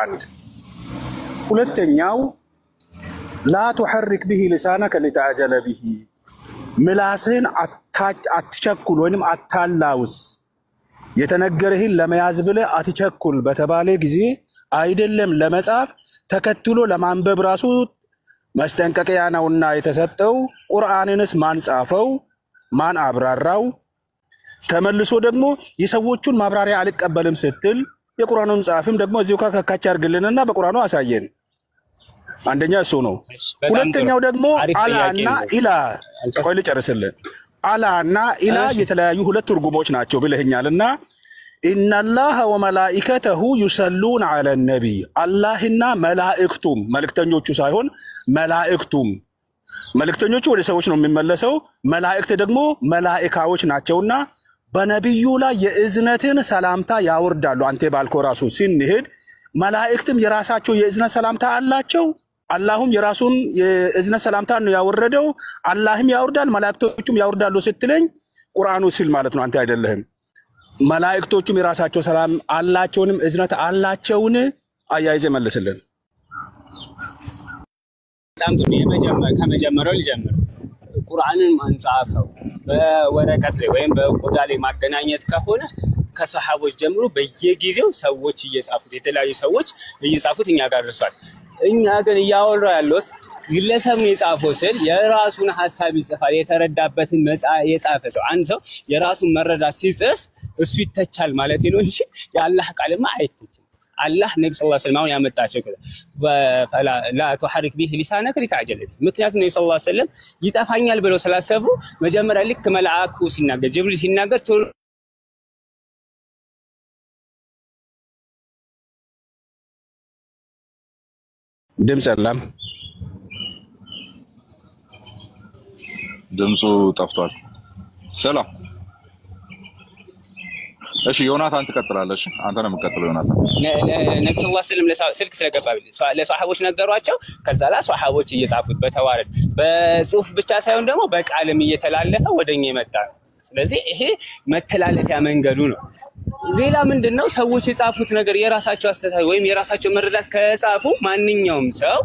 አንድ ሁለተኛው لا تحرك به لسانك لتعجل به ملاسين اتشكل وينم اتالاوس የተነገረህን ለመያዝ ብለ አትቸኩል በተባለ ጊዜ አይደለም ለመጻፍ ተከትሎ ለማንበብ ራሱ ማስጠንቀቂያ ነውና የተሰጠው ቁርአንንስ ማን ጻፈው ማን አብራራው ተመልሶ ደግሞ የሰዎቹን ማብራሪያ አልቀበልም ስትል የቁርአኑን ጻፍም ደግሞ እዚሁ ከካቻ አርግልንና በቁርአኑ አሳየን አንደኛ እሱ ነው ሁለተኛው ደግሞ አላና ኢላ ቆይ ልጨርስልህ አላና ኢላ የተለያዩ ሁለት ትርጉሞች ናቸው ብለህኛልና ኢነላህ ወመላኢከተሁ ይሰሉን ዐለ ነቢይ አላህና መላእክቱም መልእክተኞቹ ሳይሆን መልእክተኞቹ ወደ ሰዎች ነው የሚመለሰው መላእክት ደግሞ መላእካዎች ናቸውና በነብዩ ላይ የእዝነትን ሰላምታ ያወርዳሉ አንተ ባልከው ራሱ ሲንሄድ መላእክትም የራሳቸው የእዝነት ሰላምታ አላቸው አላህም የራሱን የእዝነት ሰላምታ ነው ያወረደው አላህም ያወርዳል መላእክቶቹም ያወርዳሉ ስትለኝ ቁርአኑ ሲል ማለት ነው አንተ አይደለህም መላእክቶቹም የራሳቸው ሰላም አላቸውንም እዝነት አላቸውን አያይዘ መልስልን በጣም ጥሩ ከመጀመሪያው ልጀምር ቁርአንን ማን ጻፈው በወረቀት ላይ ወይም በቆዳ ላይ ማገናኘት ከሆነ ከሰሃቦች ጀምሮ በየጊዜው ሰዎች እየጻፉት የተለያዩ ሰዎች እየጻፉት እኛ ጋር ደርሷል እኛ ግን ያወራ ያለው ግለሰብ ነው የጻፈው ስል የራሱን ሐሳብ ይጽፋል የተረዳበትን የጻፈ ሰው አንድ ሰው የራሱን መረዳት ሲጽፍ እሱ ይተቻል ማለት ነው እንጂ የአላህ ቃልማ አይተችም አላህ ነብዩ ሰለላሁ ዐለይሂ ወሰለም ያመጣቸው ፈላ لا تحرك به لسانك لتعجل ምክንያቱም ነብዩ ሰለላሁ ዐለይሂ ወሰለም ይጠፋኛል ብለው ስላሰቡ መጀመሪያ ልክ መልአኩ ሲናገር ጅብሪል ሲናገር ድምጽ ሰላም ድምጹ ጠፍቷል ሰላም እሺ ዮናታን ትቀጥላለሽ አንተ ነው የምትቀጥለው ዮናታን ነብዩ ሰለላሁ ዐለይሂ ወሰለም ስልክ ስለገባብል ለሷሐቦች ነገሯቸው ከዛ ላይ ሷሐቦች እየጻፉት በተዋረድ በጽሁፍ ብቻ ሳይሆን ደግሞ በቃልም እየተላለፈ ወደኛ ይመጣ ስለዚህ ይሄ መተላለፊያ መንገዱ ነው ሌላ ምንድነው ሰዎች የጻፉት ነገር የራሳቸው አስተሳሰብ ወይም የራሳቸው መረዳት ከጻፉ ማንኛውም ሰው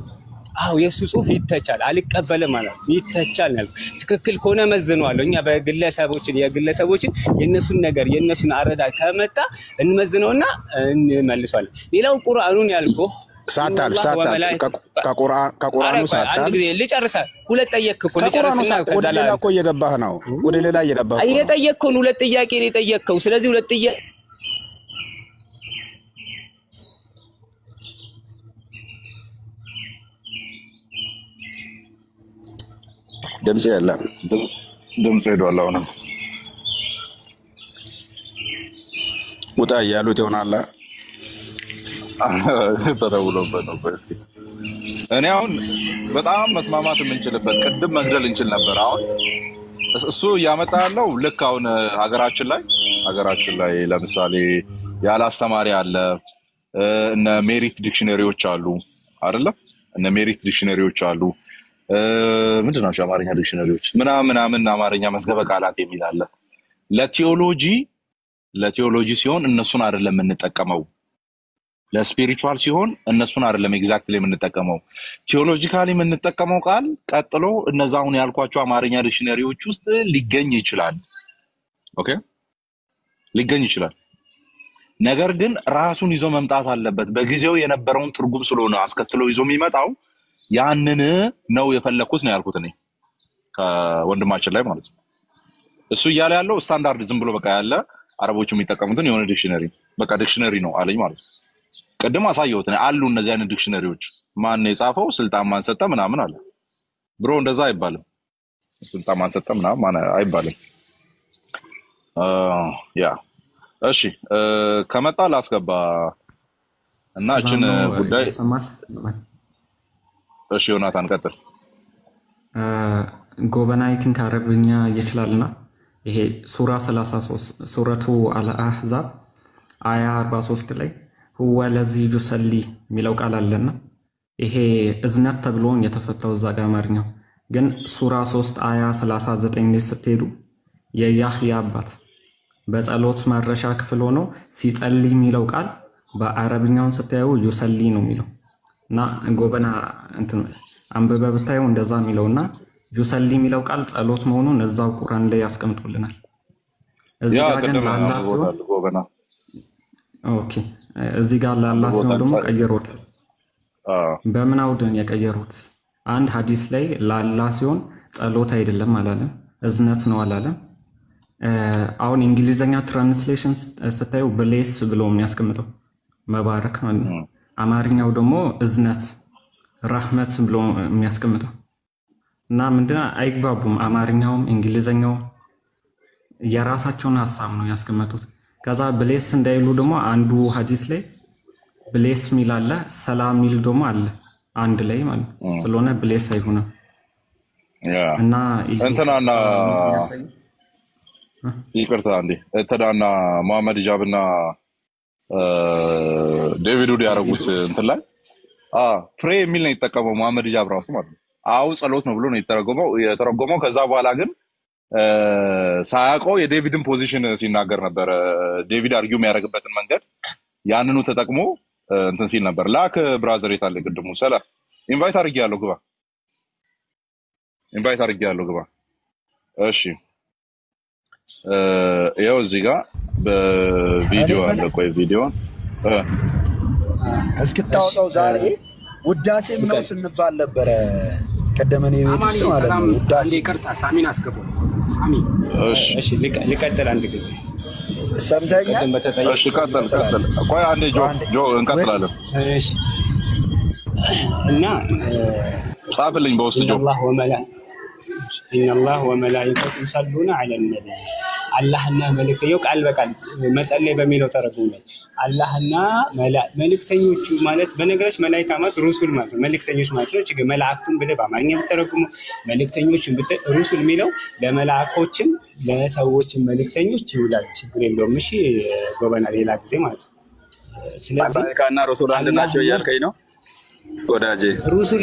አዎ የሱ ጽሁፍ ይተቻል አልቀበልም ማለት ይተቻል ነው ትክክል ከሆነ መዝነዋለሁ እኛ የግለሰቦችን የነሱን ነገር የነሱን አረዳ ከመጣ እንመዝነውና እንመልሷለን ሌላው ቁርአኑን ያልከው ሳታል ከቁርአኑ ሳታል አንድ ጊዜ ልጨርሳ ሁለት ጠየቅኩ ልጨርስና ወደ ሌላ እኮ እየገባህ ነው ወደ ሌላ እየገባህ ነው እየጠየቅኩ ሁለት ጥያቄ ነው የጠየቅከው ስለዚህ ሁለት ጥያቄ ድምጽ የለም ድምጽ ሄዷል አሁን ውጣ ያሉት ይሆናል ተደውሎበት ነው እኔ አሁን በጣም መስማማት የምንችልበት ቅድም መግደል እንችል ነበር አሁን እሱ ያመጣ ያለው ልክ አሁን ሀገራችን ላይ ለምሳሌ ያለ አስተማሪ አለ እነ ሜሪት ዲክሽነሪዎች አሉ አይደለ እነ ሜሪት ዲክሽነሪዎች አሉ ምንድነው አማርኛ ዲክሽነሪዎች ምናምን አማርኛ መዝገበ ቃላት የሚል አለ ለቲዮሎጂ ሲሆን እነሱን አይደለም የምንጠቀመው ለስፒሪቹዋል ሲሆን እነሱን አይደለም ኤግዛክትሊ የምንጠቀመው ቲዮሎጂካሊ የምንጠቀመው ቃል ቀጥሎ እነዛውን ያልኳቸው አማርኛ ዲክሽነሪዎች ውስጥ ሊገኝ ይችላል ኦኬ ሊገኝ ይችላል ነገር ግን ራሱን ይዞ መምጣት አለበት በጊዜው የነበረውን ትርጉም ስለሆነ አስከትሎ ይዞ የሚመጣው ያንን ነው የፈለኩት ነው ያልኩት እኔ ከወንድማችን ላይ ማለት ነው እሱ እያለ ያለው ስታንዳርድ ዝም ብሎ በቃ ያለ አረቦቹ የሚጠቀሙትን የሆነ ዲክሽነሪ በቃ ዲክሽነሪ ነው አለኝ ማለት ነው ቀደም አሳየሁት እኔ አሉ እነዚህ አይነት ዲክሽነሪዎች ማን የጻፈው ስልጣን ማን ሰጠ ምናምን አለ ብሮ እንደዛ አይባልም ስልጣን ማን ሰጠ ምናምን አይባልም ያ እሺ ከመጣ ላስገባ እና እቺን ጉዳይ እሺ ዮናታን ቀጥል ጎበና አይቲንክ አረብኛ ይችላልና ይሄ ሱራ 33 ሱረቱ አልአህዛብ አያ 43 ላይ هو الذي يصلي ሚለው ቃል አለና ይሄ እዝነት ተብሎ የተፈታው እዛ ጋር አማርኛው ግን ሱራ 3 አያ 39 ላይ ስትሄዱ የያህያ አባት በጸሎት ማረሻ ክፍል ሆኖ ሲጸልይ ሚለው ቃል በአረብኛውን ስታዩ ይصሊ ነው ሚለው እና ጎበና እንትን አንበበ ብታዩ እንደዛ ሚለውና ይصሊ ሚለው ቃል ጸሎት መሆኑን እዛው ቁርአን ላይ ያስቀምጡልናል እዚህ ጋር ግን አላህ ሲሆን ጎበና ኦኬ እዚህ ጋር ለአላህ ሲሆን ደግሞ ቀየሩታል በምን አውድን የቀየሩት አንድ ሐዲስ ላይ ለአላህ ሲሆን ጸሎት አይደለም አላለም እዝነት ነው አላለም አሁን እንግሊዘኛ ትራንስሌሽን ስታዩ ብሌስ ብሎ የሚያስቀምጠው መባረክ ነው አማርኛው ደግሞ እዝነት ረህመት ብሎ የሚያስቀምጠው እና ምንድነው አይግባቡም አማርኛውም እንግሊዘኛው የራሳቸውን ሐሳብ ነው ያስቀምጡት ከዛ ብሌስ እንዳይሉ ደግሞ አንዱ ሐዲስ ላይ ብሌስ ሚል አለ ሰላም ሚል ደግሞ አለ አንድ ላይ ማለት ስለሆነ ብሌስ አይሆንም እና እንትናና ይቅርታ እንዴ ተዳና መሐመድ ጃብና ዴቪድ ኡዲ ያረጉት እንትን ላይ ፕሬ የሚል ነው የተጠቀመው መሐመድ ጃብ ራሱ ማለት ነው አው ጸሎት ነው ብሎ ነው የተረጎመው ከዛ በኋላ ግን ሳያውቀው የዴቪድን ፖዚሽን ሲናገር ነበር ዴቪድ አርጊው የሚያደርግበትን መንገድ ያንኑ ተጠቅሞ እንትን ሲል ነበር ላክ ብራዘር የታለ ቅድሙ ሰላም ኢንቫይት አርጊያለሁ ግባ እሺ ያው እዚህ ጋር በቪዲዮ አለ ቆይ ቪዲዮን እስክታወጣው ዛሬ ውዳሴም ነው ስንባል ነበር ቀደመኔ ቤት ውስጥ ማለት ነው ውዳሴ አንዴ ይቅርታ ሳሚን አስገባው ሳሚ እሺ ሊቀጥል አንድ ጊዜ ሰምተኛ እሺ ቀጥል ቆይ አንዴ ጆ እንቀጥላለን እሺ እና ጻፍልኝ በውስጥ ጆ إن الله وملائكته يصلون على النبي اللهنا ملكتيو قال بقال መጸለይ በሚለው ተረጉም ላይ አላህና መልእክተኞቹ ማለት በነገራችን መላእክት ማለት ሩሱል ማለት መልእክተኞች ማለት ነው እቺ መላእክቱን ብለ በአማርኛ ተረጉሙ መልእክተኞችን ሩሱል ሚለው ለመላእክቶችም ለሰዎችም መልእክተኞች ይውላል ችግር የለውም እሺ ጎበና ሌላ ጊዜ ማለት ነው ስለዚህ መላእክትና ሩሱል አንድ ናቸው እያልከኝ ነው ወዳጄ ሩሱል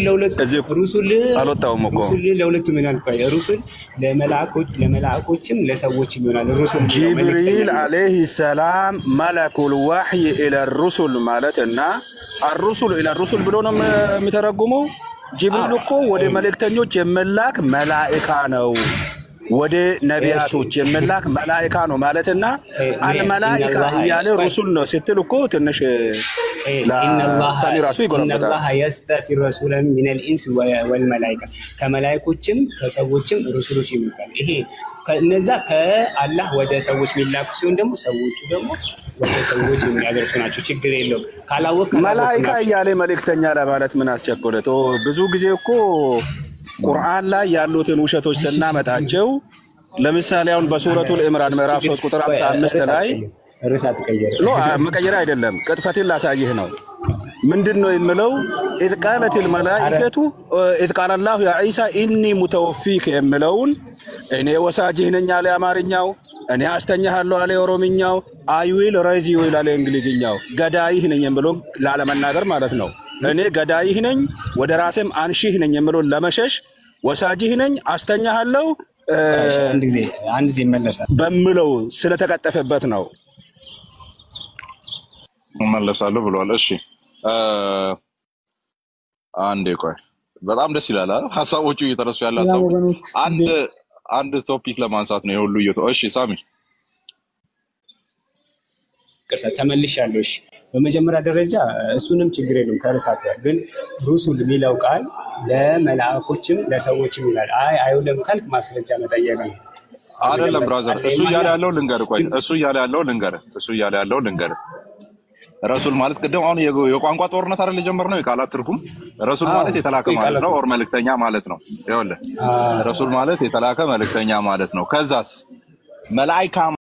ለሁለት ምን አልኳይ ሩሱል ለመላእክቶችም ለሰዎችም ይሆናል ሩሱል ጅብሪል አለይሂ ሰላም መለኩል ወህይ ኢለ الرسل ማለትና الرسل الى الرسل ብሎ ነው የሚተረጉመው ጅብሪል እኮ ወደ መልእክተኞች የመላክ መላእካ ነው ወደ ነቢያቶች የመላክ መላእካ ነው ማለትና አልመላእካ ያለ ረሱል ነው ስትል እኮ ትንሽ ለሰሚ ራሱ ይጎረበታል ኢነላህ የስተፊ ረሱላን ሚነል ኢንስ ወልመላኢካ ከመላእክቶችም ከሰዎችም ረሱሎች ይመጣል ይሄ ከነዛ ከአላህ ወደ ሰዎች ሚላኩ ሲሆን ደግሞ ሰዎቹ ደግሞ ወደ ሰዎች የሚያደርሱ ናቸው ችግር የለው ካላወቀ መላእካ ያለ መልእክተኛ ለማለት ምን አስቸኮለ ብዙ ጊዜ እኮ ቁርአን ላይ ያሉትን ውሸቶች ስናመጣቸው ለምሳሌ አሁን በሱረቱል ኢምራን ምዕራፍ 3 ቁጥር 55 ላይ ርሳት ቀየረ መቀየር አይደለም ቅጥፈትን ላሳይህ ነው ምንድነው የሚለው إذ قالت الملائكة إذ قال الله يا عيسى إني متوفيك የሚለውን እኔ ወሳጅህ ነኝ አለ አማርኛው እኔ አስተኛሃለሁ አለ ኦሮምኛው I will raise you ይላል እንግሊዝኛው ገዳይህ ነኝ የሚለው ላለመናገር ማለት ነው እኔ ገዳይህ ነኝ ወደ ራስም አንሺህ ነኝ የሚለው ለመሸሽ ወሳጅህ ነኝ አስተኛሃለሁ አንድ ጊዜ መለሰ በሚለው ስለተቀጠፈበት ነው መለሳለሁ ብሏል እሺ አንዴ ቆይ በጣም ደስ ይላል አይደል ሐሳቦቹ እየተረሱ ያለ ሐሳቦች አንድ ቶፒክ ለማንሳት ነው የሁሉ እሺ ሳሚ ተመልሻለሁ እሺ በመጀመሪያ ደረጃ እሱንም ችግር የለም ከርሳት ግን ሩሱል የሚለው ቃል ለመላእክቶችም ለሰዎችም ይላል አይውለም ካልክ ማስረጃ መጠየቅ ነው አይደለም ብራዘር እሱ ያለ ያለው ልንገር ቆይ እሱ ያለ ያለው ልንገር ረሱል ማለት ቀደም አሁን የቋንቋ ጦርነት አይደል የጀመርነው የቃላት ትርጉም ረሱል ማለት የተላከ ማለት ነው ኦር መልእክተኛ ማለት ነው ይኸውልህ ረሱል ማለት የተላከ መልእክተኛ ማለት ነው ከዛስ መላእክት